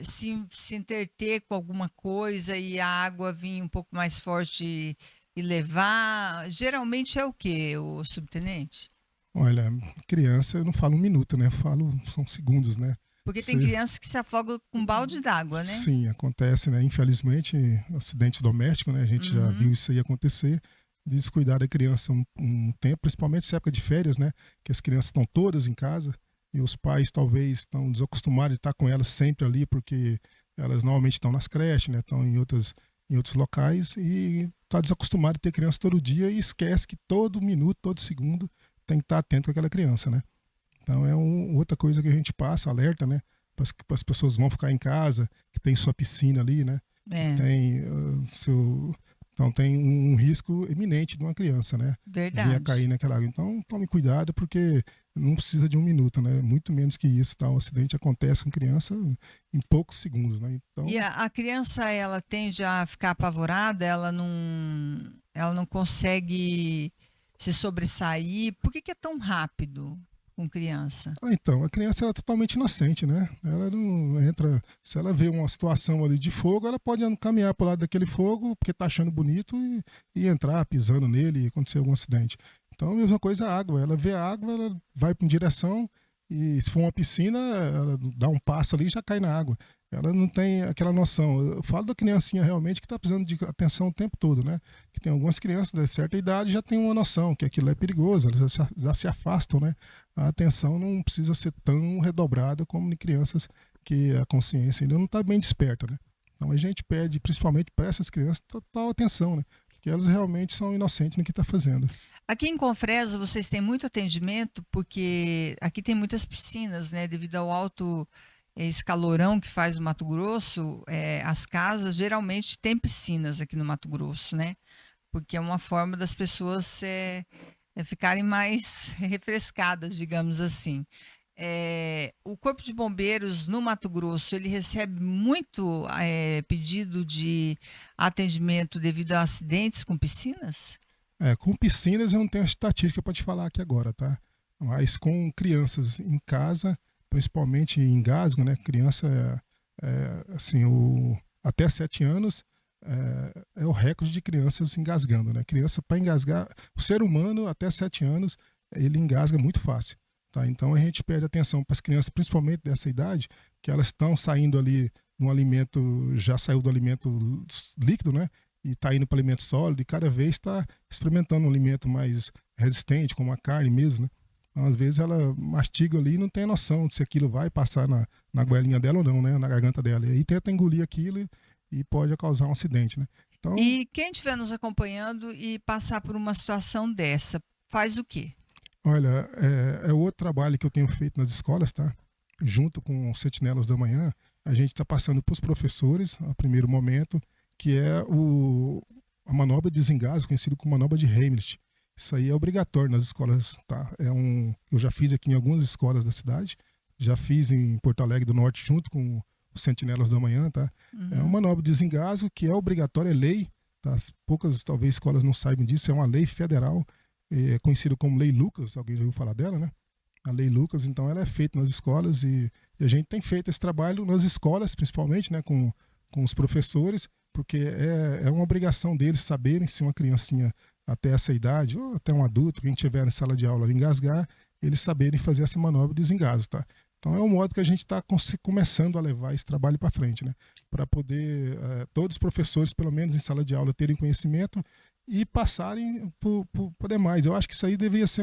se interter com alguma coisa e a água vir um pouco mais forte e levar, geralmente é o quê, o subtenente?
Olha, criança, eu não falo 1 minuto, né? Eu falo, são segundos, né?
Porque tem criança que se afoga com balde d'água, né?
Sim, acontece, né? Infelizmente, acidente doméstico, né? A gente já viu isso aí acontecer. Descuidar da criança um tempo, principalmente nessa época de férias, né? Que as crianças estão todas em casa e os pais talvez estão desacostumados de estar com elas sempre ali, porque elas normalmente estão nas creches, né? Estão em outros locais e está desacostumado a ter criança todo dia e esquece que todo minuto, todo segundo tem que estar atento com aquela criança, né? Então é outra coisa que a gente passa, alerta, né? Para as pessoas vão ficar em casa, que tem sua piscina ali, né? Tem então tem um risco iminente de uma criança, né?
Verdade.
Vir a cair naquela água. Então tome cuidado, porque não precisa de 1 minuto, né? Muito menos que isso, tá? O acidente acontece com criança em poucos segundos, né? Então,
E a criança, ela tende a ficar apavorada, ela não consegue se sobressair. Por que é tão rápido com criança?
então, a criança ela é totalmente inocente, né? Ela não entra. Se ela vê uma situação ali de fogo, ela pode caminhar para o lado daquele fogo, porque tá achando bonito, e entrar pisando nele e acontecer algum acidente. Então, a mesma coisa a água. Ela vê a água, ela vai em direção, e se for uma piscina, ela dá um passo ali e já cai na água. Ela não tem aquela noção. Eu falo da criancinha realmente que está precisando de atenção o tempo todo, né? Que tem algumas crianças de certa idade já tem uma noção que aquilo é perigoso, elas já se afastam, né? A atenção não precisa ser tão redobrada como em crianças que a consciência ainda não está bem desperta, né? Então a gente pede, principalmente para essas crianças, total atenção, né? Porque elas realmente são inocentes no que está fazendo.
Aqui em Confresa vocês têm muito atendimento, porque aqui tem muitas piscinas, né? Devido ao alto esse calorão que faz o Mato Grosso, as casas geralmente têm piscinas aqui no Mato Grosso, né? Porque é uma forma das pessoas ficarem mais refrescadas, digamos assim. O Corpo de Bombeiros no Mato Grosso, ele recebe muito pedido de atendimento devido a acidentes com piscinas?
Com piscinas eu não tenho estatística para te falar aqui agora, tá? Mas com crianças em casa, principalmente em engasgo, né? Criança, assim, até 7 anos é o recorde de crianças engasgando, né? Criança para engasgar, o ser humano até 7 anos, ele engasga muito fácil, tá? Então a gente pede atenção para as crianças, principalmente dessa idade, que elas estão saindo ali no alimento, já saiu do alimento líquido, né? E está indo para o alimento sólido, e cada vez está experimentando um alimento mais resistente, como a carne mesmo, né? Então, às vezes ela mastiga ali e não tem noção de se aquilo vai passar na goelinha dela ou não, né? Na garganta dela. E aí tenta engolir aquilo e pode causar um acidente, né? Então,
E quem estiver nos acompanhando e passar por uma situação dessa, faz o quê?
olha, é outro trabalho que eu tenho feito nas escolas, tá? Junto com os Sentinelas da Manhã, a gente está passando para os professores, a primeiro momento, que é a manobra de desengasgo, conhecido como manobra de Heimlich. Isso aí é obrigatório nas escolas, tá? Eu já fiz aqui em algumas escolas da cidade, já fiz em Porto Alegre do Norte junto com os Sentinelas da Manhã, tá? É uma manobra de desengasgo que é obrigatória, é lei, tá? Poucas, talvez, escolas não saibam disso, é uma lei federal, é conhecida como Lei Lucas, alguém já ouviu falar dela, né? A Lei Lucas, então, ela é feita nas escolas e a gente tem feito esse trabalho nas escolas, principalmente, né, com os professores, porque é uma obrigação deles saberem se uma criancinha até essa idade, ou até um adulto, quem estiver em sala de aula engasgar, eles saberem fazer essa manobra de desengasgo, tá? Então é um modo que a gente está começando a levar esse trabalho para frente, né? Para poder todos os professores, pelo menos em sala de aula, terem conhecimento e passarem por demais. Eu acho que isso aí deveria ser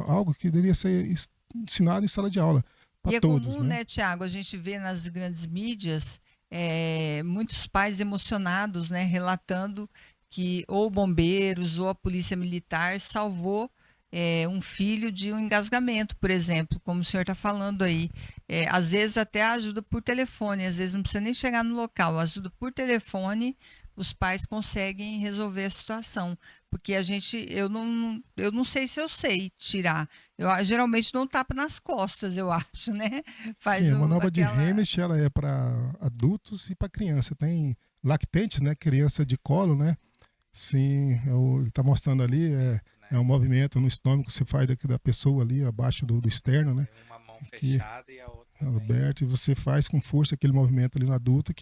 algo que deveria ser ensinado em sala de aula
E
para
é
todos,
comum,
né?
né, Tiago, a gente vê nas grandes mídias muitos pais emocionados, né, relatando que ou bombeiros ou a polícia militar salvou um filho de um engasgamento, por exemplo, como o senhor está falando aí. Às vezes até ajuda por telefone, às vezes não precisa nem chegar no local, ajuda por telefone, os pais conseguem resolver a situação. Porque eu não sei se eu sei tirar. Eu geralmente dou um tapa nas costas, eu acho, né?
Sim, a manobra de
aquela...
Heimlich, ela é para adultos e para criança. Tem lactentes, né? Criança de colo, né? Sim, ele está mostrando ali, é um movimento no estômago que você faz da pessoa ali, abaixo do externo, né?
Uma mão
Que
fechada e a outra
aberto, e você faz com força aquele movimento ali no adulto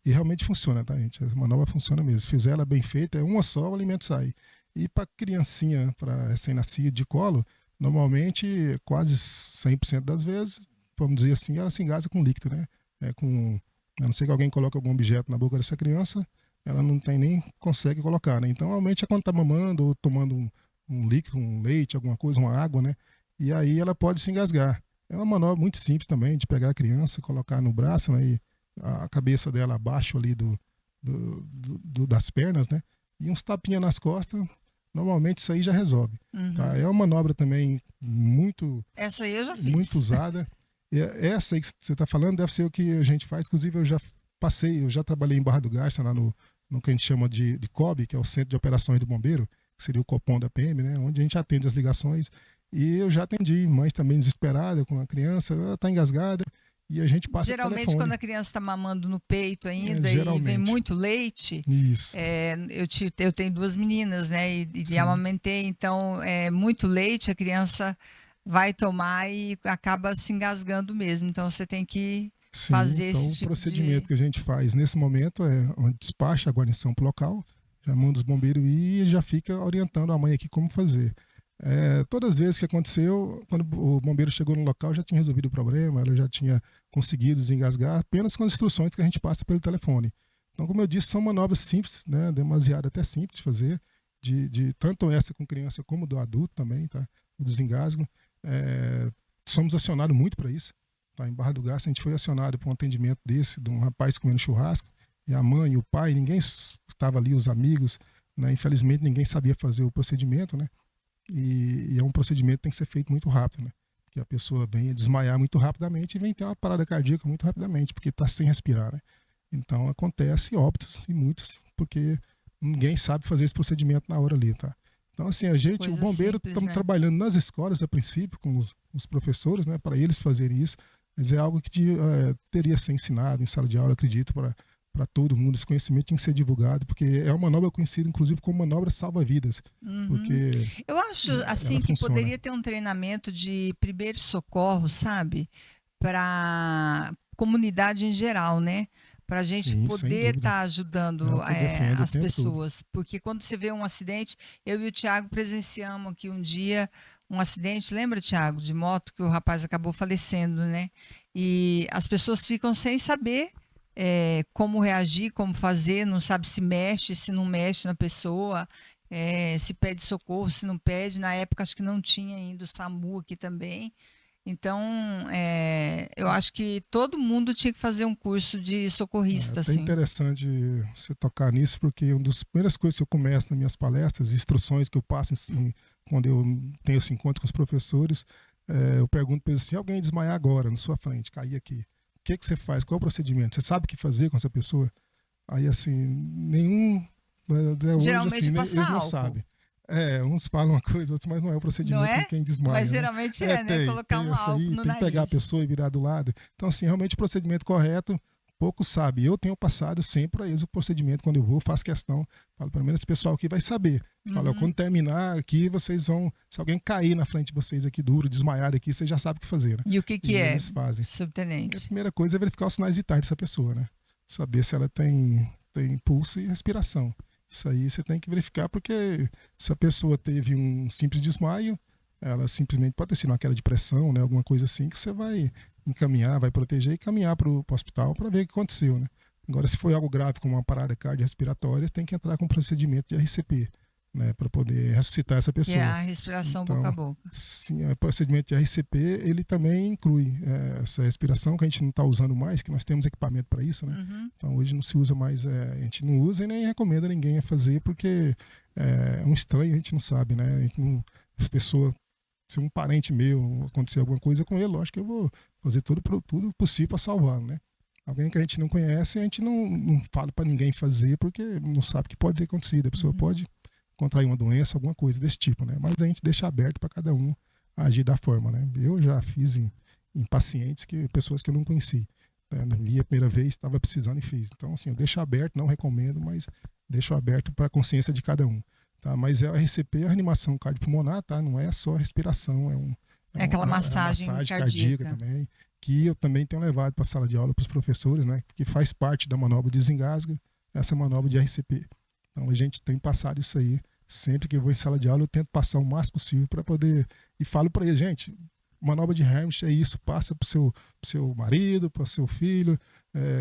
e realmente funciona, tá, gente? A manobra funciona mesmo. Se fizer ela bem feita, é uma só, o alimento sai. E para criancinha, para recém-nascido de colo, normalmente, quase 100% das vezes, vamos dizer assim, ela se engasa com líquido, né? A não ser que alguém coloque algum objeto na boca dessa criança, ela não tem nem consegue colocar, né? Então, realmente é quando tá mamando ou tomando um líquido, um leite, alguma coisa, uma água, né? E aí ela pode se engasgar. É uma manobra muito simples também, de pegar a criança, colocar no braço, né? E a cabeça dela abaixo ali das pernas, né? E uns tapinhas nas costas, normalmente isso aí já resolve. Tá? É uma manobra também
Essa aí eu já fiz.
muito usada. E essa aí que você está falando deve ser o que a gente faz. Inclusive, eu já trabalhei em Barra do Garça, lá no que a gente chama de COB, que é o Centro de Operações do Bombeiro, que seria o Copom da PM, né? Onde a gente atende as ligações. E eu já atendi mães também desesperadas com a criança, ela está engasgada, e a gente passa
Geralmente,
o telefone.
quando a criança está mamando no peito ainda e
geralmente.
vem muito leite,
Isso.
eu tenho duas meninas, né? E amamentei, então muito leite, a criança vai tomar e acaba se engasgando mesmo. Então você tem que
Sim,
fazer
então
esse
o
tipo
procedimento que a gente faz nesse momento é uma despacha a guarnição para o local, já manda os bombeiros ir e já fica orientando a mãe aqui como fazer. Todas as vezes que aconteceu, quando o bombeiro chegou no local, já tinha resolvido o problema, ela já tinha conseguido desengasgar, apenas com as instruções que a gente passa pelo telefone. Então, como eu disse, são manobras simples, né, demasiado até simples de fazer, de tanto essa com criança como do adulto também, tá? O desengasgo. Somos acionados muito para isso. Tá? Em Barra do Garça, a gente foi acionado para um atendimento desse, de um rapaz comendo churrasco, e a mãe, o pai, ninguém estava ali, os amigos, né? Infelizmente ninguém sabia fazer o procedimento, né? E é um procedimento que tem que ser feito muito rápido, né? Porque a pessoa vem desmaiar muito rapidamente e vem ter uma parada cardíaca muito rapidamente, porque está sem respirar, né? Então acontece óbitos e muitos, porque ninguém sabe fazer esse procedimento na hora ali, tá? Então assim, o bombeiro, estamos trabalhando nas escolas a princípio com os professores, né, para eles fazerem isso, mas é algo que teria que ser ensinado em sala de aula, acredito, para todo mundo. Esse conhecimento tem que ser divulgado, porque é uma manobra conhecida, inclusive, como manobra salva-vidas. Porque
eu acho assim que
funciona.
poderia ter um treinamento de primeiro socorro, sabe? Para comunidade em geral, né? para a gente
Sim, sem
poder
dúvida.
estar
É
ajudando
o que eu defendo o
as
tempo todo.
pessoas. Porque quando você vê um acidente, eu e o Tiago presenciamos aqui um dia um acidente, lembra, Tiago, de moto, que o rapaz acabou falecendo, né? E as pessoas ficam sem saber como reagir, como fazer, não sabe se mexe, se não mexe na pessoa, se pede socorro, se não pede. Na época acho que não tinha ainda o SAMU aqui também. Então, eu acho que todo mundo tinha que fazer um curso de
É
socorrista,
até
assim.
interessante você tocar nisso, porque uma das primeiras coisas que eu começo nas minhas palestras, instruções que eu passo quando eu tenho esse encontro com os professores, eu pergunto para eles: se alguém desmaiar agora na sua frente, cair aqui, o que você faz? Qual é o procedimento? Você sabe o que fazer com essa pessoa? Aí, assim, nenhum, até hoje,
Geralmente
assim,
passa
eles não
álcool,
sabem. Uns falam uma coisa, outros, mas não é o
não
procedimento com
é?
quem
Mas
desmaia, né?
geralmente né?
Tem
Colocar um
essa
álcool
aí,
no
tem que pegar a
nariz.
pessoa e virar do lado. Então, assim, realmente o procedimento correto, poucos sabem. Eu tenho passado sempre para eles o procedimento quando eu vou, faço questão, falo, pelo menos esse pessoal aqui vai saber. Falo, ó, quando terminar aqui, vocês vão, se alguém cair na frente de vocês aqui duro, desmaiar aqui, vocês já sabem o que fazer, né?
E o que
E
é,
eles fazem. A
subtenente?
primeira coisa é verificar os sinais vitais dessa pessoa, né? Saber se ela tem pulso e respiração. Isso aí você tem que verificar, porque se a pessoa teve um simples desmaio, ela simplesmente pode ter sido uma queda de pressão, né? Alguma coisa assim, que você vai encaminhar, vai proteger e caminhar para o hospital para ver o que aconteceu, né? Agora, se foi algo grave como uma parada cardiorrespiratória, tem que entrar com um procedimento de RCP, né? Para poder ressuscitar essa
Que
pessoa.
é a respiração boca a boca.
Sim, o procedimento de RCP, ele também inclui essa respiração que a gente não está usando mais, que nós temos equipamento para isso, né? Então hoje não se usa mais, a gente não usa e nem recomenda ninguém a fazer, porque é um estranho, a gente não sabe, né? A gente não, a pessoa, se um parente meu acontecer alguma coisa com ele, lógico que eu vou fazer tudo possível para salvá-lo, né? Alguém que a gente não conhece, a gente não fala para ninguém fazer, porque não sabe o que pode ter acontecido. A pessoa pode contrair uma doença, alguma coisa desse tipo, né? Mas a gente deixa aberto para cada um agir da forma, né? Eu já fiz em pacientes, pessoas que eu não conheci, né? Vi a primeira vez, estava precisando e fiz. Então, assim, eu deixo aberto, não recomendo, mas deixo aberto para a consciência de cada um, tá? Mas a RCP é a reanimação cardiopulmonar, tá? Não é só a respiração,
É aquela massagem
cardíaca também, que eu também tenho levado para a sala de aula para os professores, né? Que faz parte da manobra de desengasga, essa manobra de RCP. Então a gente tem passado isso aí. Sempre que eu vou em sala de aula, eu tento passar o máximo possível para poder. E falo para eles: gente, manobra de Heimlich é isso, passa para o seu marido, para o seu filho,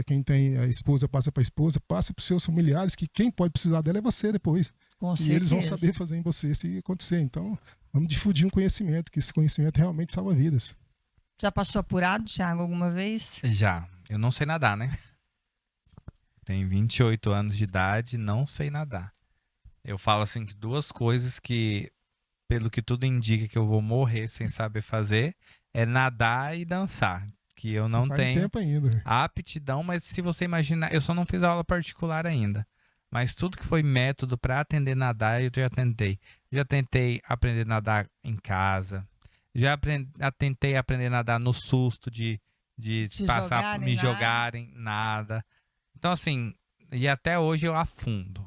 quem tem a esposa passa para a esposa, passa para os seus familiares, que quem pode precisar dela é você depois.
Com
e
certeza.
eles vão saber fazer em você se acontecer. Então, vamos difundir um conhecimento, que esse conhecimento realmente salva vidas.
Já passou apurado, Thiago, alguma vez?
Já. Eu não sei nadar, né? Tenho 28 anos de idade, não sei nadar. Eu falo assim que duas coisas que, pelo que tudo indica que eu vou morrer sem saber fazer, é nadar e dançar. Que eu não
Faz
tenho
tempo ainda.
a aptidão, mas se você imaginar, eu só não fiz aula particular ainda. Mas tudo que foi método para aprender a nadar, eu já tentei. Já tentei aprender a nadar em casa. Já tentei aprender a nadar no susto de me jogarem, nada. Então, assim, e até hoje eu afundo.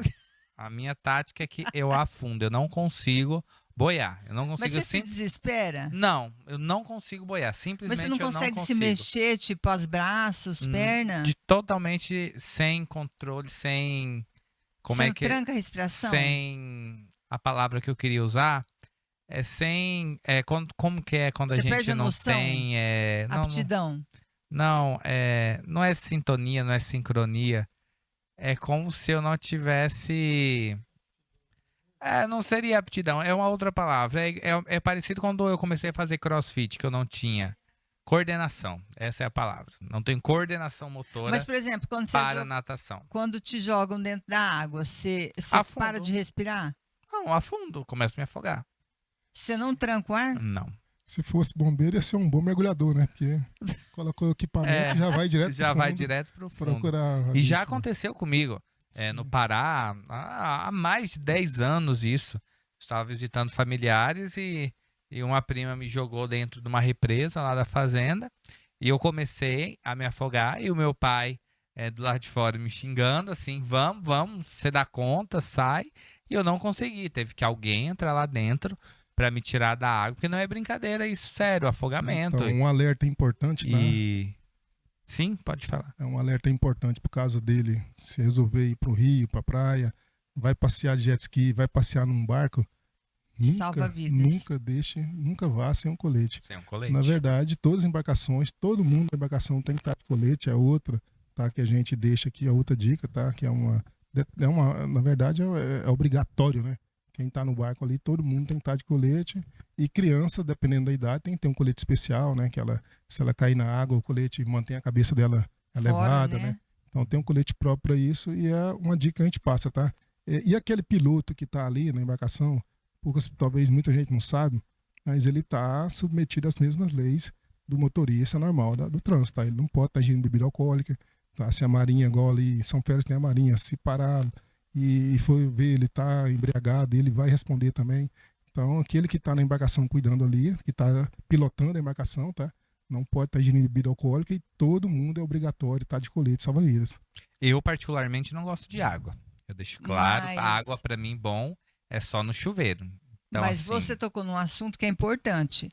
A minha tática é que eu afundo, eu não consigo boiar. Eu não consigo.
Mas você se desespera?
Não, eu não consigo boiar. Simplesmente
Mas você não
eu
consegue
não consigo.
se mexer, tipo, os braços, pernas?
Totalmente sem controle, sem. Como
você
é
não
que
tranca a respiração?
Sem a palavra que eu queria usar. É sem. Como que é quando
você
a gente
perde a
não
noção,
tem.
aptidão.
Não é sintonia, não é sincronia. É como se eu não tivesse. Não seria aptidão, é uma outra palavra. É parecido quando eu comecei a fazer CrossFit, que eu não tinha coordenação. Essa é a palavra. Não tenho coordenação motora.
Mas, por exemplo,
natação.
Quando te jogam dentro da água, você para de respirar?
Não, afundo, começo a me afogar.
Você não tranca o ar?
Não.
Se fosse bombeiro, ia ser um bom mergulhador, né? Porque colocou o equipamento e já vai direto
já vai direto pro fundo.
Procurar
e já aconteceu comigo. No Pará, há mais de 10 anos isso. Estava visitando familiares e uma prima me jogou dentro de uma represa lá da fazenda. E eu comecei a me afogar e o meu pai do lado de fora me xingando assim, vamos, você dá conta, sai. E eu não consegui, teve que alguém entrar lá dentro para me tirar da água, porque não é brincadeira isso, sério, afogamento.
Então, um alerta importante, tá?
Sim, pode falar.
É um alerta importante por causa dele. Se resolver ir para o rio, para a praia, vai passear de jet ski, vai passear num barco,
Salva vidas.
nunca vá sem um colete.
Sem um colete.
Na verdade, todas as embarcações, todo mundo na embarcação tem que estar de colete. É outra, tá? Que a gente deixa aqui, é outra dica, tá? Que na verdade, é obrigatório, né? Quem está no barco ali, todo mundo tem que estar de colete. E criança, dependendo da idade, tem que ter um colete especial, né? Se ela cair na água, o colete mantém a cabeça dela elevada, né? Então tem um colete próprio para isso e é uma dica que a gente passa, tá? E aquele piloto que está ali na embarcação, talvez muita gente não sabe, mas ele está submetido às mesmas leis do motorista normal do trânsito, tá? Ele não pode estar ingerindo bebida alcoólica, tá? Se a marinha, igual ali em São Félix tem a marinha, se parar e for ver ele está embriagado, ele vai responder também. Então, aquele que está na embarcação cuidando ali, que está pilotando a embarcação, tá? Não pode estar ingerindo bebida alcoólica e todo mundo é obrigatório estar de colete salva-vidas.
Eu, particularmente, não gosto de água. Eu deixo claro,
Mas-
a água para mim bom é só no chuveiro. Então,
Mas
assim,
você tocou num assunto que é importante,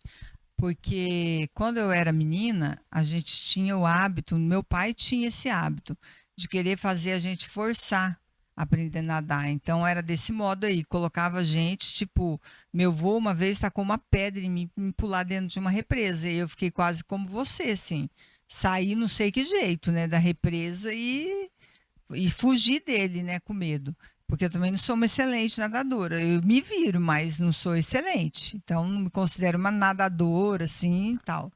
porque quando eu era menina, a gente tinha o hábito, meu pai tinha esse hábito de querer fazer a gente forçar a aprender a nadar. Então era desse modo aí, colocava a gente, tipo, meu avô uma vez tacou uma pedra em mim pra me pular dentro de uma represa e eu fiquei quase como você, assim, saí não sei que jeito, né, da represa e fugir dele, né, com medo. Porque eu também não sou uma excelente nadadora. Eu me viro, mas não sou excelente. Então, não me considero uma nadadora, assim, e tal.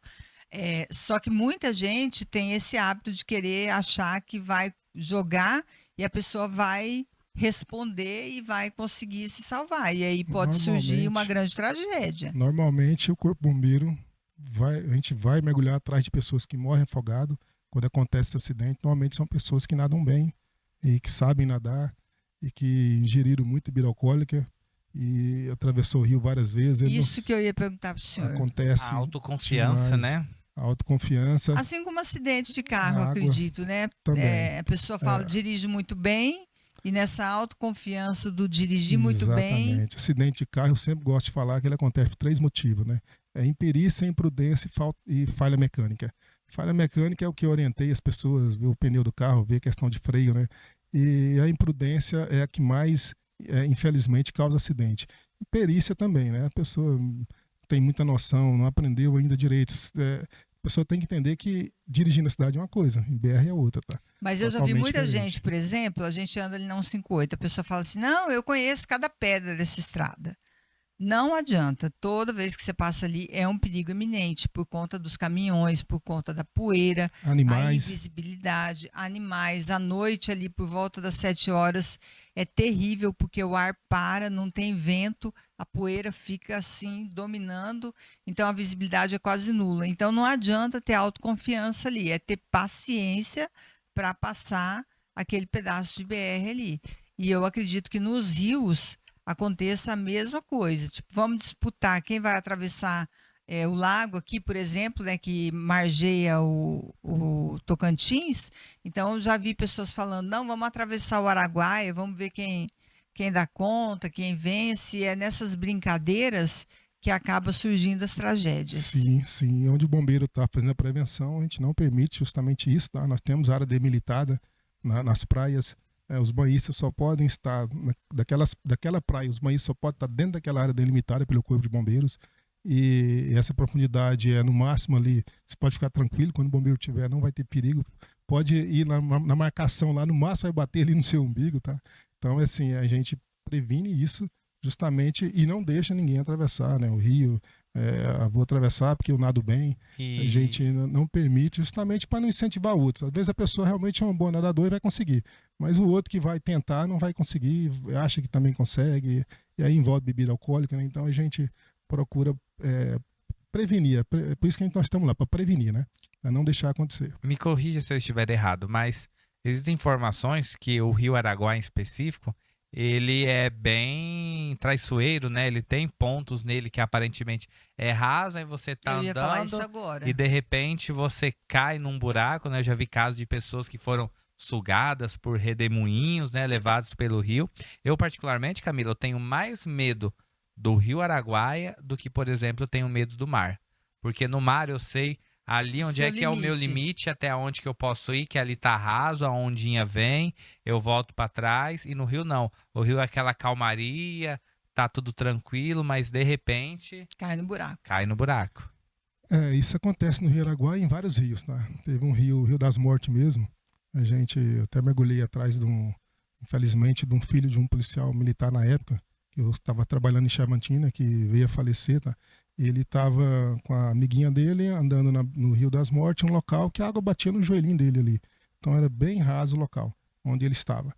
Só que muita gente tem esse hábito de querer achar que vai jogar e a pessoa vai responder e vai conseguir se salvar. E aí pode surgir uma
Normalmente-
grande tragédia.
Normalmente, o Corpo Bombeiro, a gente vai mergulhar atrás de pessoas que morrem afogado quando acontece esse acidente. Normalmente são pessoas que nadam bem e que sabem nadar e que ingeriram muita bebida alcoólica e atravessou o rio várias vezes. Ele
Isso
não-
que eu ia perguntar para o senhor.
acontece
a autoconfiança,
demais.
né?
A autoconfiança
Assim como acidente de carro,
A
eu
água
acredito, né?
também.
A pessoa fala, dirige muito bem, e nessa autoconfiança do dirigir muito bem,
Exatamente. Acidente de carro, eu sempre gosto de falar que ele acontece por 3 motivos, né? É imperícia, imprudência e falha mecânica. Falha mecânica é o que eu orientei as pessoas, ver o pneu do carro, ver a questão de freio, né? E a imprudência é a que mais, infelizmente, causa acidente. E perícia também, né? A pessoa tem muita noção, não aprendeu ainda direito. A pessoa tem que entender que dirigir na cidade é uma coisa, em BR é outra, tá?
mas eu já vi
Totalmente
muita
diferente.
gente, por exemplo, a gente anda ali na 158, a pessoa fala assim, não, eu conheço cada pedra dessa estrada. Não adianta, toda vez que você passa ali é um perigo iminente por conta dos caminhões, por conta da poeira, a
Animais.
invisibilidade, animais, à noite ali por volta das 7 horas é terrível porque o ar para, não tem vento, a poeira fica assim dominando, então a visibilidade é quase nula. Então não adianta ter autoconfiança ali, é ter paciência para passar aquele pedaço de BR ali. E eu acredito que nos rios aconteça a mesma coisa. Tipo, vamos disputar quem vai atravessar o lago aqui, por exemplo, né, que margeia o Tocantins. Então, eu já vi pessoas falando, não, vamos atravessar o Araguaia, vamos ver quem dá conta, quem vence. É nessas brincadeiras que acaba surgindo as tragédias.
Sim. Onde o bombeiro está fazendo a prevenção, a gente não permite justamente isso, tá? Nós temos área delimitada nas praias. Os banhistas só podem estar daquela praia, os banhistas só podem estar dentro daquela área delimitada pelo Corpo de Bombeiros. E essa profundidade é no máximo ali. Você pode ficar tranquilo, quando o bombeiro tiver, não vai ter perigo. Pode ir na marcação lá, no máximo vai bater ali no seu umbigo, tá? Então, assim, a gente previne isso justamente e não deixa ninguém atravessar, né? O rio, vou atravessar porque eu nado bem. A gente não permite justamente para não incentivar outros. Às vezes a pessoa realmente é um bom nadador e vai conseguir, mas o outro que vai tentar não vai conseguir, acha que também consegue, e aí envolve bebida alcoólica, né? Então a gente procura prevenir. Por isso que nós estamos lá, para prevenir, né? Para não deixar acontecer.
Me corrija se eu estiver errado, mas existem informações que o Rio Araguaia em específico, ele é bem traiçoeiro, né? Ele tem pontos nele que aparentemente é raso, aí você tá
Eu ia falar isso
andando
agora.
e de repente você cai num buraco, né? Eu já vi casos de pessoas que foram sugadas por redemoinhos, né? Levados pelo rio. Eu particularmente, Camila, eu tenho mais medo do Rio Araguaia do que, por exemplo, eu tenho medo do mar. Porque no mar eu sei Ali onde
Seu
é que é o meu
limite.
limite, até onde que eu posso ir, que ali tá raso, a ondinha vem, eu volto para trás. E no rio não. O rio é aquela calmaria, tá tudo tranquilo, mas de repente
Cai no buraco.
cai no buraco.
Isso acontece no Rio Araguaia e em vários rios, tá? Teve um rio, o Rio das Mortes mesmo. A gente até mergulhei atrás infelizmente, de um filho de um policial militar na época, que eu estava trabalhando em Chavantina, que veio a falecer, tá? Ele estava com a amiguinha dele andando no Rio das Mortes, um local que a água batia no joelhinho dele ali. Então era bem raso o local onde ele estava.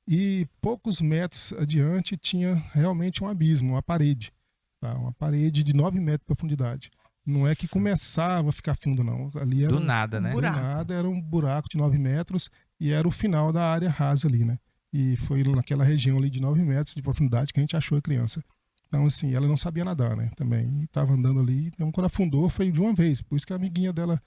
E poucos metros adiante tinha realmente um abismo, uma parede. Tá? Uma parede de 9 metros de profundidade. Não é que começava a ficar fundo, não. Ali era
Do nada, né?
do
buraco.
nada, era um buraco de 9 metros e era o final da área rasa ali, né? E foi naquela região ali de 9 metros de profundidade que a gente achou a criança. Então, assim, ela não sabia nadar, né? Também. E tava andando ali. Então, quando afundou, foi de uma vez. Por isso que a amiguinha dela,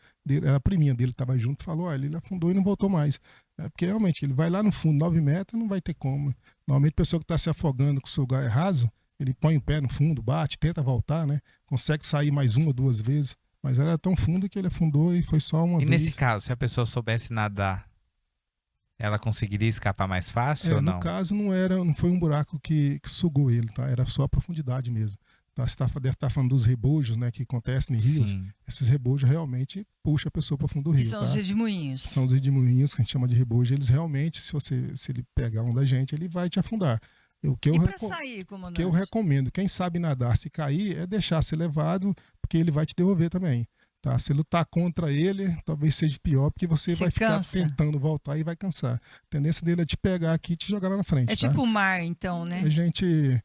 a priminha dele, estava junto, falou: olha, ele afundou e não voltou mais. Porque realmente, ele vai lá no fundo, 9 metros, não vai ter como. Normalmente, a pessoa que está se afogando com o seu lugar raso, ele põe o pé no fundo, bate, tenta voltar, né? Consegue sair mais uma ou duas vezes. Mas era tão fundo que ele afundou e foi só uma
E
vez.
nesse caso, se a pessoa soubesse nadar, ela conseguiria escapar mais fácil ou não?
No caso, não foi um buraco que sugou ele, tá? Era só a profundidade mesmo. Tá? Você deve estar falando dos rebojos, né, que acontecem em rios.
Sim.
Esses rebojos realmente puxam a pessoa para o fundo do
Que
rio,
são
tá?
os redemoinhos.
São os redemoinhos, que a gente chama de rebojo. Eles realmente, se ele pegar um da gente, ele vai te afundar. O que eu,
E para
reco-
sair,
o
comandante?
que eu recomendo, quem sabe nadar, se cair, é deixar ser levado, porque ele vai te devolver também. Tá? Se lutar contra ele, talvez seja pior, porque você
Se
vai ficar
cansa.
tentando voltar e vai cansar. A tendência dele é te pegar aqui e te jogar lá na frente.
É
tá?
tipo o mar, então, né?
A gente.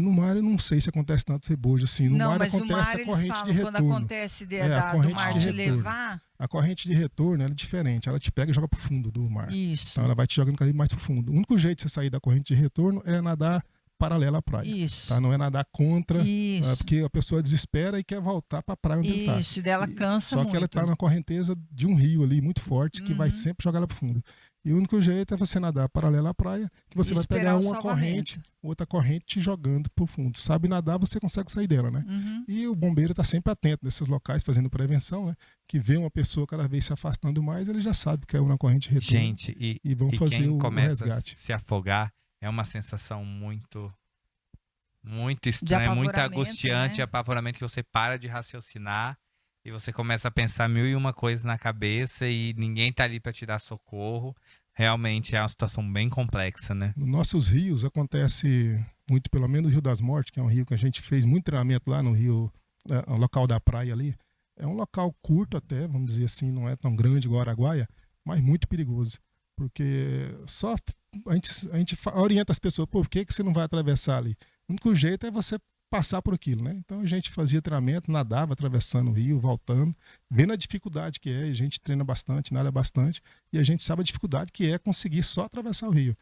No mar eu não sei se acontece tanto rebojo assim. No
Não,
mar
mas o
acontece
mar
a
eles
corrente de
falam, quando
retorno.
acontece
a
do
corrente
mar
de
te
retorno.
levar,
A corrente de retorno ela é diferente. Ela te pega e joga pro fundo do mar.
isso,
Então ela vai te jogando cada vez mais pro fundo. O único jeito de você sair da corrente de retorno é nadar paralela à praia.
isso,
Tá? Não é nadar contra,
isso,
porque a pessoa desespera e quer voltar para a praia onde ele tá.
isso, e dela cansa
Só
muito.
que ela está na correnteza de um rio ali muito forte que vai
Uhum.
sempre jogar ela pro fundo. E o único jeito é você nadar paralela à praia, que você
E
vai
esperar
pegar
o
uma corrente,
salvamento.
outra corrente te jogando pro fundo. Sabe nadar, você consegue sair dela, né?
Uhum.
E o bombeiro está sempre atento nesses locais, fazendo prevenção, né? Que vê uma pessoa cada vez se afastando mais, ele já sabe que caiu na corrente de retorno.
Gente,
E vão fazer
quem
o
começa a
resgate.
se afogar é uma sensação muito estranha, muito
apavoramento,
angustiante,
né?
apavoramento, que você para de raciocinar e você começa a pensar mil e uma coisas na cabeça e ninguém tá ali para te dar socorro. Realmente é uma situação bem complexa, né?
Nos nossos rios acontece muito, pelo menos no Rio das Mortes, que é um rio que a gente fez muito treinamento lá no rio, no local da praia ali. É um local curto até, vamos dizer assim, não é tão grande igual Araguaia, mas muito perigoso. Porque só a gente orienta as pessoas, por que você não vai atravessar ali? O único jeito é você passar por aquilo, né? Então a gente fazia treinamento, nadava atravessando o rio, voltando, vendo a dificuldade que é, a gente treina bastante, nada bastante, e a gente sabe a dificuldade que é conseguir só atravessar o rio.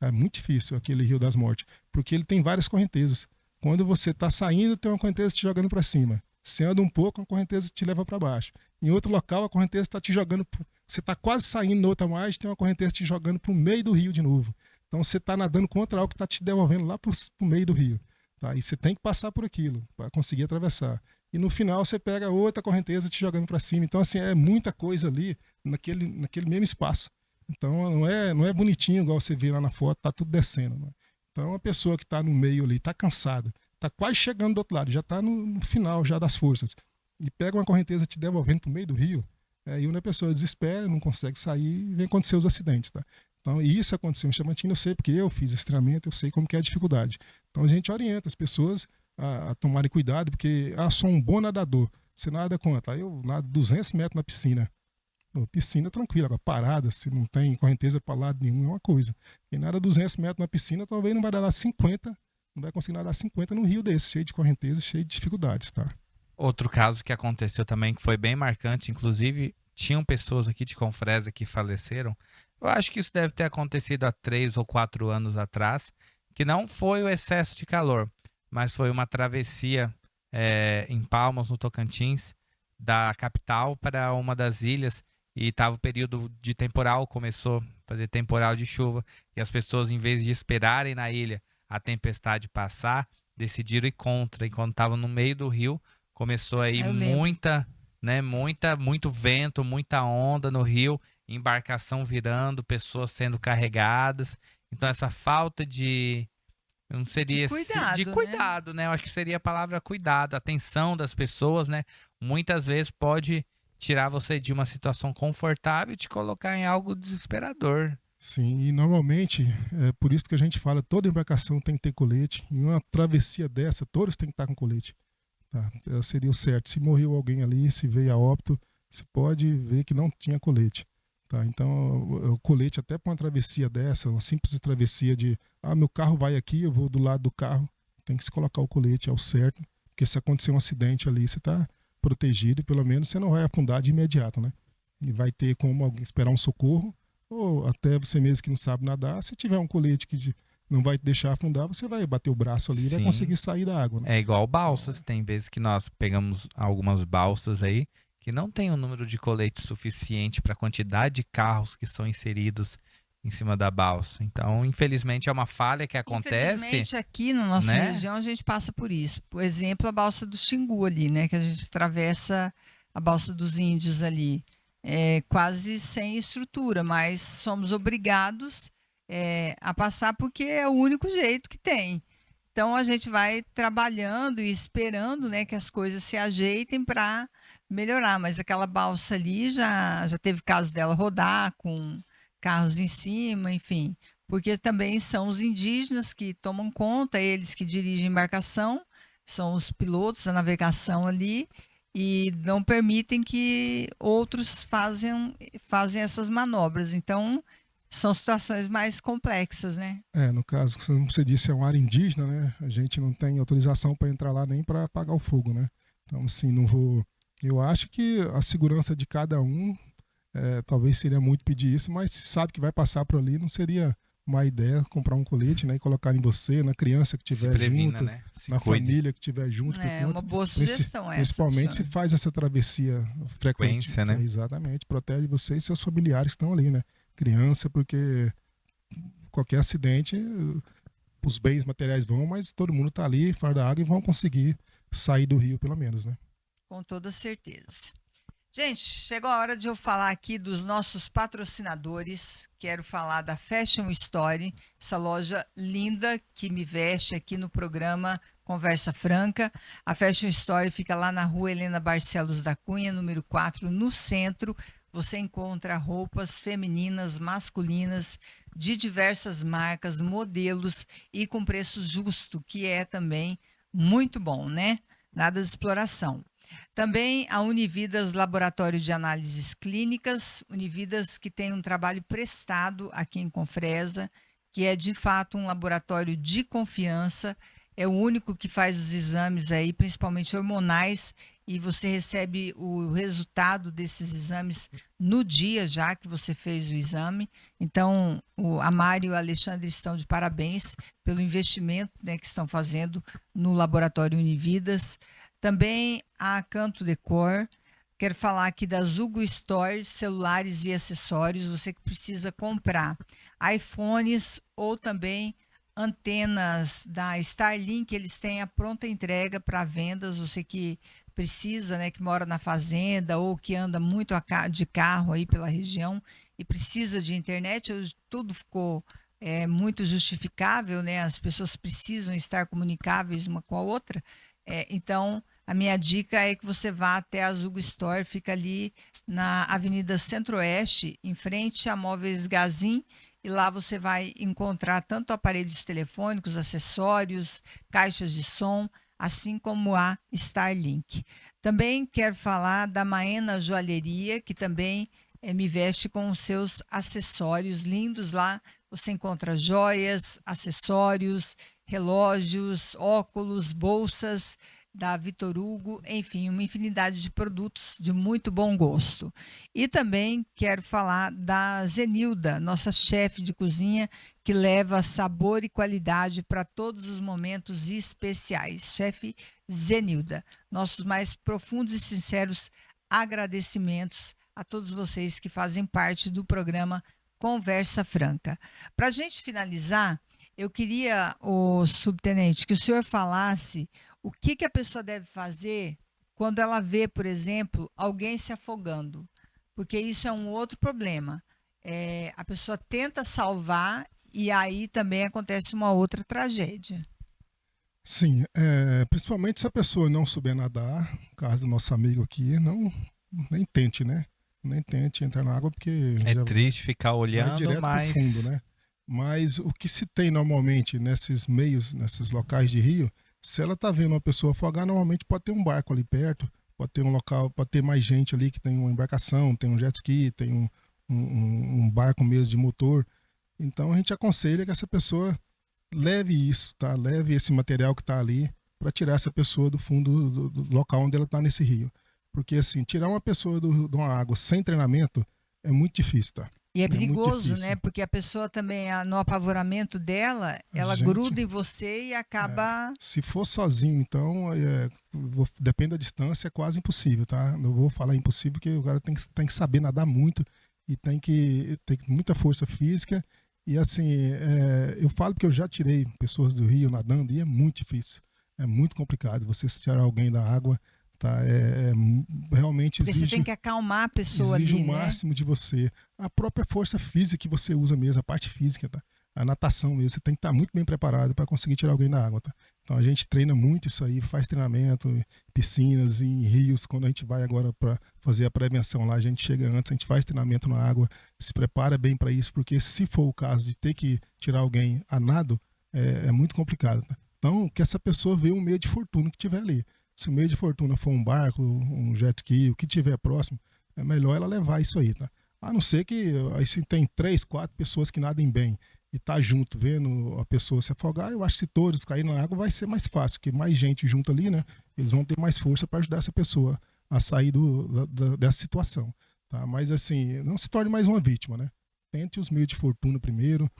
É muito difícil aquele Rio das Mortes, porque ele tem várias correntezas. Quando você está saindo, tem uma correnteza te jogando para cima. Você anda um pouco, a correnteza te leva para baixo. Em outro local, a correnteza está te jogando. Você está quase saindo na outra margem, tem uma correnteza te jogando para o meio do rio de novo. Então você está nadando contra algo que está te devolvendo lá para o meio do rio. Tá? E você tem que passar por aquilo para conseguir atravessar. E no final você pega outra correnteza te jogando para cima. Então, assim, é muita coisa ali naquele mesmo espaço. Então não é bonitinho igual você vê lá na foto, tá tudo descendo. Né? Então a pessoa que está no meio ali, está cansada, está quase chegando do outro lado, já está no final já das forças, e pega uma correnteza te devolvendo para o meio do rio, aí onde a pessoa desespera, não consegue sair e vem acontecer os acidentes. Tá? Então isso aconteceu em Chavantina, eu sei porque eu fiz esse treinamento, eu sei como que é a dificuldade. Então a gente orienta as pessoas a tomarem cuidado, porque sou um bom nadador. Você nada quanto? Aí eu nado 200 metros na piscina. Piscina tranquila, agora parada, se não tem correnteza para lado nenhum, é uma coisa. Quem nada 200 metros na piscina, talvez não vai nadar 50, não vai conseguir nadar 50 num rio desse, cheio de correnteza, cheio de dificuldades, tá?
Outro caso que aconteceu também, que foi bem marcante, inclusive tinham pessoas aqui de Confresa que faleceram. Eu acho que isso deve ter acontecido há 3 ou 4 anos atrás, que não foi o excesso de calor, mas foi uma travessia em Palmas, no Tocantins, da capital para uma das ilhas, e estava o período de temporal, começou a fazer temporal de chuva, e as pessoas, em vez de esperarem na ilha a tempestade passar, decidiram ir contra, e quando estavam no meio do rio, começou a ir
Eu lembro.
né? Muito vento, muita onda no rio, embarcação virando, pessoas sendo carregadas. Então, essa falta de. Não seria de
cuidado, né?
cuidado, né? Eu acho que seria a palavra cuidado, atenção das pessoas, né? Muitas vezes pode tirar você de uma situação confortável e te colocar em algo desesperador.
Sim, e normalmente é por isso que a gente fala, toda embarcação tem que ter colete. Em uma travessia dessa, todos têm que estar com colete. Tá? Seria o certo. Se morreu alguém ali, se veio a óbito, você pode ver que não tinha colete. Tá? Então, o colete até para uma travessia dessa, uma simples travessia de meu carro vai aqui, eu vou do lado do carro, tem que se colocar o colete ao certo, porque se acontecer um acidente ali, você está protegido, pelo menos você não vai afundar de imediato, né? E vai ter como alguém esperar um socorro, ou até você mesmo que não sabe nadar, se tiver um colete que não vai te deixar afundar, você vai bater o braço ali e vai
Sim.
conseguir sair da água, né?
É igual balsas. Tem vezes que nós pegamos algumas balsas aí que não tem um número de colete suficiente para a quantidade de carros que são inseridos em cima da balsa. Então, infelizmente, é uma falha que acontece.
Infelizmente, aqui na nossa
né?
região, a gente passa por isso. Por exemplo, a balsa do Xingu ali, né? Que a gente atravessa a balsa dos Índios ali. É quase sem estrutura, mas somos obrigados a passar porque é o único jeito que tem. Então, a gente vai trabalhando e esperando, né, que as coisas se ajeitem para melhorar. Mas aquela balsa ali já teve casos dela rodar com carros em cima, enfim, porque também são os indígenas que tomam conta, eles que dirigem a embarcação, são os pilotos, a navegação ali, e não permitem que outros fazem essas manobras. Então, são situações mais complexas, né?
No caso, como você disse, é uma área indígena, né? A gente não tem autorização para entrar lá nem para apagar o fogo, né? Então, assim, não vou... Eu acho que a segurança de cada um, talvez seria muito pedir isso, mas se sabe que vai passar por ali, não seria uma ideia comprar um colete, né, e colocar em você, na criança que estiver junto,
né?
na família que estiver junto.
É uma boa sugestão essa.
Principalmente se faz essa travessia frequente.
Frequência, né?
Exatamente, protege você e seus familiares que estão ali, né? Criança, porque qualquer acidente, os bens materiais vão, mas todo mundo está ali, fora da água, e vão conseguir sair do rio, pelo menos, né?
Com toda certeza. Gente, chegou a hora de eu falar aqui dos nossos patrocinadores. Quero falar da Fashion Story, essa loja linda que me veste aqui no programa Conversa Franca. A Fashion Story fica lá na rua Helena Barcelos da Cunha, número 4, no centro. Você encontra roupas femininas, masculinas, de diversas marcas, modelos e com preço justo, que é também muito bom, né? Nada de exploração. Também a Unividas Laboratório de Análises Clínicas, Unividas que tem um trabalho prestado aqui em Confresa, que é de fato um laboratório de confiança, é o único que faz os exames aí, principalmente hormonais, e você recebe o resultado desses exames no dia já que você fez o exame. Então, a Mário e o Alexandre estão de parabéns pelo investimento, né, que estão fazendo no Laboratório Unividas. Também a Canto Decor. Quero falar aqui da Zugo Store, celulares e acessórios. Você que precisa comprar iPhones ou também antenas da Starlink, eles têm a pronta entrega para vendas. Você que precisa, né, que mora na fazenda ou que anda muito de carro aí pela região e precisa de internet, tudo ficou muito justificável, né? As pessoas precisam estar comunicáveis uma com a outra. Então, a minha dica é que você vá até a Zugo Store, fica ali na Avenida Centro-Oeste, em frente a Móveis Gazin, e lá você vai encontrar tanto aparelhos telefônicos, acessórios, caixas de som, assim como a Starlink. Também quero falar da Maena Joalheria, que também me veste com os seus acessórios lindos. Lá você encontra joias, acessórios, relógios, óculos, bolsas da Vitor Hugo, enfim, uma infinidade de produtos de muito bom gosto. E também quero falar da Zenilda, nossa chefe de cozinha, que leva sabor e qualidade para todos os momentos especiais. Chefe Zenilda, nossos mais profundos e sinceros agradecimentos a todos vocês que fazem parte do programa Conversa Franca. Para a gente finalizar, eu queria, o subtenente, que o senhor falasse o que a pessoa deve fazer quando ela vê, por exemplo, alguém se afogando, porque isso é um outro problema. A pessoa tenta salvar e aí também acontece uma outra tragédia.
Sim, principalmente se a pessoa não souber nadar, no caso do nosso amigo aqui, nem tente, né? Nem tente entrar na água, porque
É
já
triste ficar
vai
olhando,
direto
mas
pro fundo, né? Mas o que se tem normalmente nesses meios, nesses locais de rio, se ela tá vendo uma pessoa afogar, normalmente pode ter um barco ali perto, pode ter um local, pode ter mais gente ali que tem uma embarcação, tem um jet ski, tem um barco mesmo de motor. Então a gente aconselha que essa pessoa leve isso, tá? Leve esse material que está ali para tirar essa pessoa do fundo do local onde ela está nesse rio. Porque assim, tirar uma pessoa de uma água sem treinamento é muito difícil, tá?
E é
muito
perigoso,
difícil.
né? Porque a pessoa também, no apavoramento dela, ela
Gente,
gruda em você e acaba...
Se for sozinho, então, depende da distância, é quase impossível, tá? Não vou falar impossível porque o cara tem que saber nadar muito e tem que ter muita força física. E assim, eu falo porque eu já tirei pessoas do rio nadando e é muito difícil. É muito complicado você tirar alguém da água, tá? Realmente
Porque você tem que acalmar a pessoa
exige
ali,
o
né?
máximo de você. A própria força física que você usa mesmo, a parte física, tá? A natação mesmo, você tem que estar muito bem preparado para conseguir tirar alguém da água, tá? Então a gente treina muito isso aí, faz treinamento em piscinas, em rios. Quando a gente vai agora para fazer a prevenção lá, a gente chega antes, a gente faz treinamento na água, se prepara bem para isso, porque se for o caso de ter que tirar alguém a nado, é muito complicado, tá? Então, que essa pessoa veja um meio de fortuna que tiver ali. Se o meio de fortuna for um barco, um jet ski, o que tiver próximo, é melhor ela levar isso aí, tá? A não ser que aí se tem 3, 4 pessoas que nadem bem e tá junto vendo a pessoa se afogar, eu acho que se todos caírem na água vai ser mais fácil, porque mais gente junto ali, né? Eles vão ter mais força para ajudar essa pessoa a sair dessa situação, tá? Mas assim, não se torne mais uma vítima, né? Tente os meios de fortuna primeiro,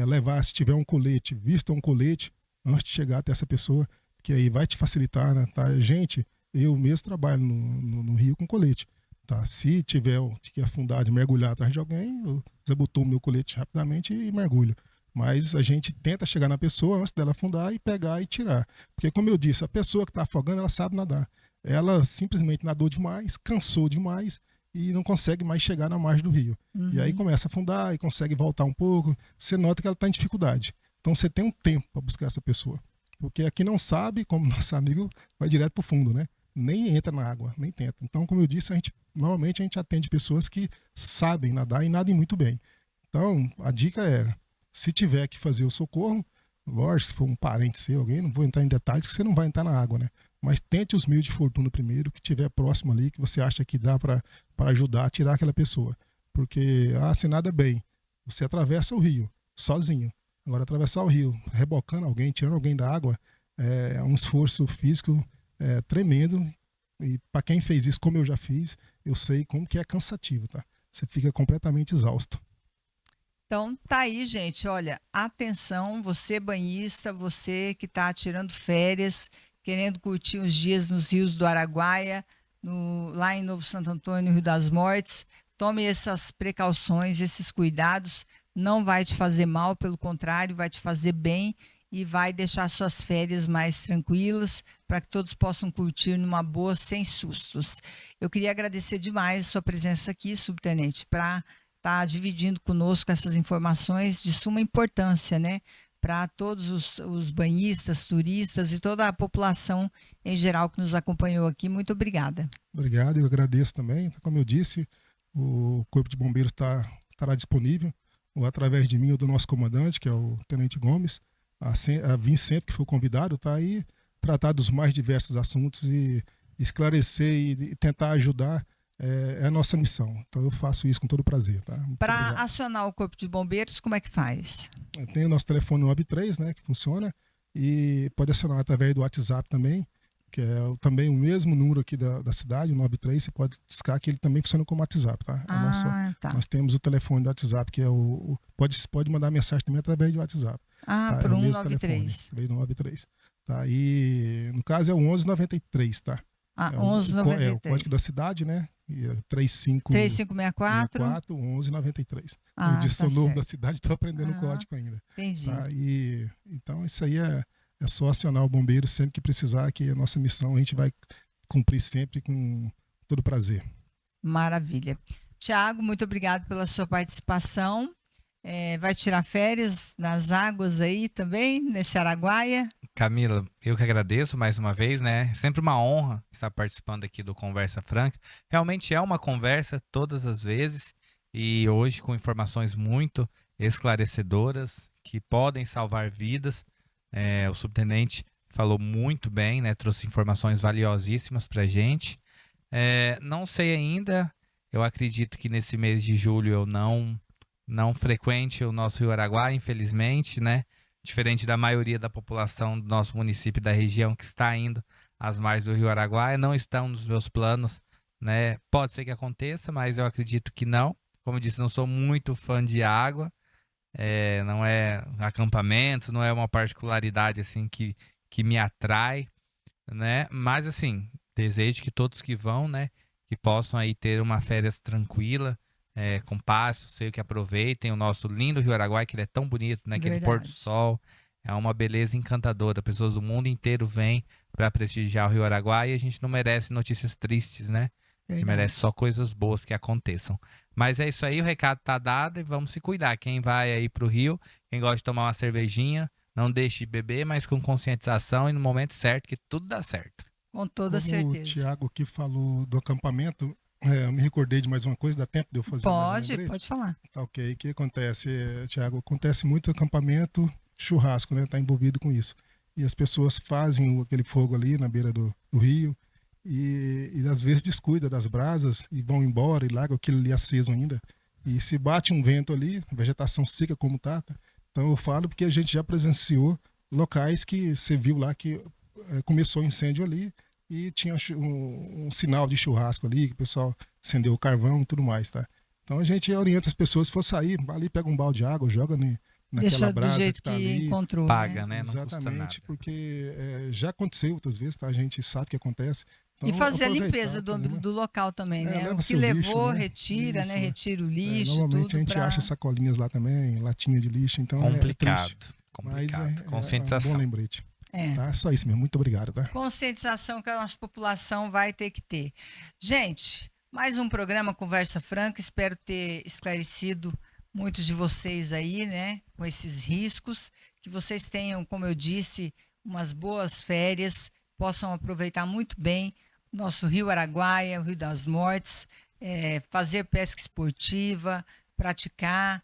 levar, se tiver um colete, vista um colete antes de chegar até essa pessoa, que aí vai te facilitar, né? Tá? Gente, eu mesmo trabalho no rio com colete. Tá? Se tiver que afundar, de mergulhar atrás de alguém, eu desabotou o meu colete rapidamente e mergulho. Mas a gente tenta chegar na pessoa antes dela afundar e pegar e tirar. Porque, como eu disse, a pessoa que está afogando, ela sabe nadar. Ela simplesmente nadou demais, cansou demais e não consegue mais chegar na margem do rio.
Uhum.
E aí começa a afundar e consegue voltar um pouco. Você nota que ela está em dificuldade. Então você tem um tempo para buscar essa pessoa. Porque aqui não sabe, como nosso amigo vai direto para o fundo, né? Nem entra na água, nem tenta. Então, como eu disse, normalmente a gente atende pessoas que sabem nadar e nadem muito bem. Então, a dica é, se tiver que fazer o socorro, lógico, se for um parente seu, alguém, não vou entrar em detalhes, que você não vai entrar na água, né? Mas tente os meios de fortuna primeiro, que tiver próximo ali, que você acha que dá para ajudar a tirar aquela pessoa. Porque, se nada bem, você atravessa o rio sozinho. Agora, atravessar o rio, rebocando alguém, tirando alguém da água, é um esforço físico tremendo. E para quem fez isso, como eu já fiz, eu sei como que é cansativo, tá? Você fica completamente exausto.
Então, tá aí, gente. Olha, atenção, você banhista, você que está tirando férias, querendo curtir uns dias nos rios do Araguaia, lá em Novo Santo Antônio, Rio das Mortes, tome essas precauções, esses cuidados. Não vai te fazer mal, pelo contrário, vai te fazer bem e vai deixar suas férias mais tranquilas para que todos possam curtir numa boa, sem sustos. Eu queria agradecer demais a sua presença aqui, subtenente, para estar dividindo conosco essas informações de suma importância, né? Para todos os banhistas, turistas e toda a população em geral que nos acompanhou aqui. Muito obrigada.
Obrigado, eu agradeço também. Como eu disse, o Corpo de Bombeiros estará disponível, ou através de mim ou do nosso comandante, que é o Tenente Gomes, a vir sempre que for convidado, tá aí, tratar dos mais diversos assuntos e esclarecer e tentar ajudar, é a nossa missão. Então eu faço isso com todo prazer. Tá?
Para acionar o Corpo de Bombeiros, como é que faz?
Tem o nosso telefone 93, né, que funciona, e pode acionar através do WhatsApp também, que é também o mesmo número aqui da cidade, o 93, você pode discar que ele também funciona como WhatsApp, tá?
Tá.
Nós temos o telefone do WhatsApp, que é pode mandar mensagem também através do WhatsApp.
Tá?
Por
193.
Telefone, 193. Tá? E no caso é o 1193, tá?
1193.
É o código da cidade, né?
3564
1193.
Tá
Edição novo
certo.
da cidade, estou aprendendo o código ainda.
Entendi.
Tá? Então isso aí é só acionar o bombeiro sempre que precisar, que a nossa missão, a gente vai cumprir sempre com todo prazer.
Maravilha. Tiago, muito obrigado pela sua participação. Vai tirar férias nas águas aí também, nesse Araguaia?
Camila, eu que agradeço mais uma vez, né? Sempre uma honra estar participando aqui do Conversa Franca. Realmente é uma conversa todas as vezes e hoje com informações muito esclarecedoras que podem salvar vidas. O subtenente falou muito bem, né? Trouxe informações valiosíssimas para a gente. Não sei ainda, eu acredito que nesse mês de julho eu não frequente o nosso Rio Araguaia, infelizmente, né? Diferente da maioria da população do nosso município e da região que está indo às margens do Rio Araguaia, não estão nos meus planos, né? Pode ser que aconteça, mas eu acredito que não. Como eu disse, não sou muito fã de água, não é acampamentos, não é uma particularidade assim que me atrai, né? Mas assim, desejo que todos que vão, né, que possam aí ter uma férias tranquila, com paz, sei que aproveitem o nosso lindo Rio Araguaia, que ele é tão bonito, né? Aquele pôr do sol, é uma beleza encantadora. Pessoas do mundo inteiro vêm para prestigiar o Rio Araguaia e a gente não merece notícias tristes, né? A gente merece só coisas boas que aconteçam. Mas é isso aí, o recado tá dado e vamos se cuidar. Quem vai aí pro Rio, quem gosta de tomar uma cervejinha, não deixe de beber, mas com conscientização e no momento certo, que tudo dá certo.
Com toda certeza.
O Tiago que falou do acampamento, eu me recordei de mais uma coisa, dá tempo de eu fazer mais um lembrete?
Pode falar.
Tá, ok. O que acontece, Tiago? Acontece muito acampamento, churrasco, né? Tá envolvido com isso. E as pessoas fazem aquele fogo ali na beira do rio e às vezes descuida das brasas e vão embora e largam aquilo ali aceso ainda. E se bate um vento ali, a vegetação seca como tá. Então eu falo porque a gente já presenciou locais que você viu lá que começou o incêndio ali e tinha um sinal de churrasco ali, que o pessoal acendeu o carvão e tudo mais, tá? Então a gente orienta as pessoas, se for sair, vai ali, pega um balde de água, joga naquela brasa
do jeito
que tá ali.
encontrou,
paga, né?
Exatamente,
Não custa nada.
porque já aconteceu outras vezes, tá? A gente sabe que acontece. Então,
E fazer a
aproveitar
limpeza do local também, né?
leva
O que
seu
levou,
lixo, né?
retira,
Isso,
né? Retira o lixo,
normalmente
tudo
a gente acha sacolinhas lá também, latinha de lixo, então
Complicado,
é triste.
complicado.
Mas
Conscientização.
é um bom lembrete. Tá? Só isso mesmo. Muito obrigado, tá?
Conscientização que a nossa população vai ter que ter. Gente, mais um programa Conversa Franca. Espero ter esclarecido muitos de vocês aí, né? Com esses riscos. Que vocês tenham, como eu disse, umas boas férias. Possam aproveitar muito bem o nosso Rio Araguaia, o Rio das Mortes. Fazer pesca esportiva, praticar,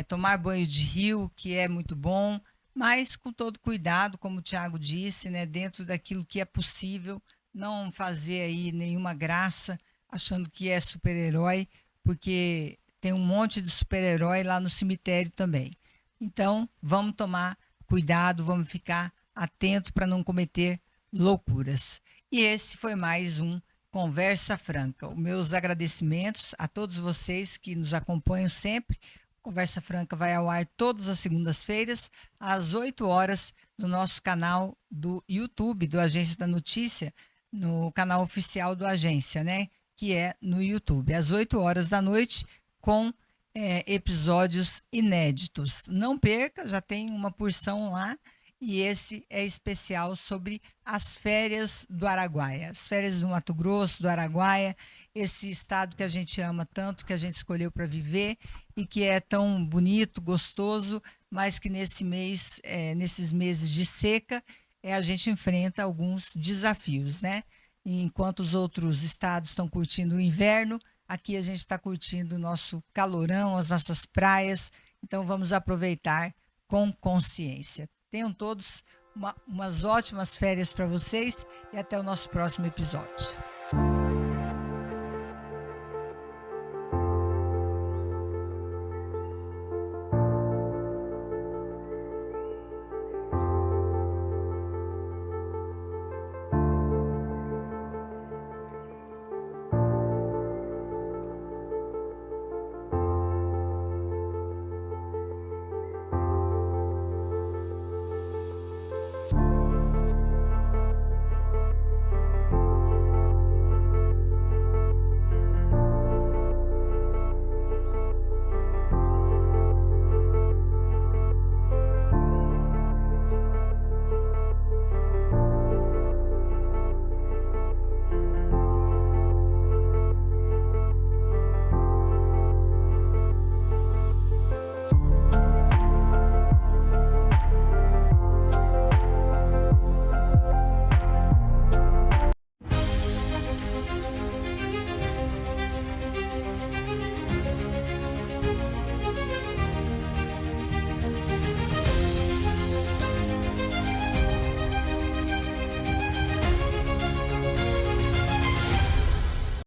tomar banho de rio, que é muito bom. Mas com todo cuidado, como o Tiago disse, né, dentro daquilo que é possível, não fazer aí nenhuma graça, achando que é super-herói, porque tem um monte de super-herói lá no cemitério também. Então, vamos tomar cuidado, vamos ficar atentos para não cometer loucuras. E esse foi mais um Conversa Franca. Os meus agradecimentos a todos vocês que nos acompanham sempre. Conversa Franca vai ao ar todas as segundas-feiras, às 8 horas, no nosso canal do YouTube, do Agência da Notícia, no canal oficial do Agência, né? Que é no YouTube, às 8 horas da noite, com episódios inéditos. Não perca, já tem uma porção lá, e esse é especial sobre as férias do Araguaia, as férias do Mato Grosso, do Araguaia, esse estado que a gente ama tanto, que a gente escolheu para viver e que é tão bonito, gostoso, mas que nesse mês, nesses meses de seca, a gente enfrenta alguns desafios, né? E enquanto os outros estados estão curtindo o inverno, aqui a gente está curtindo o nosso calorão, as nossas praias, então vamos aproveitar com consciência. Tenham todos umas ótimas férias para vocês e até o nosso próximo episódio.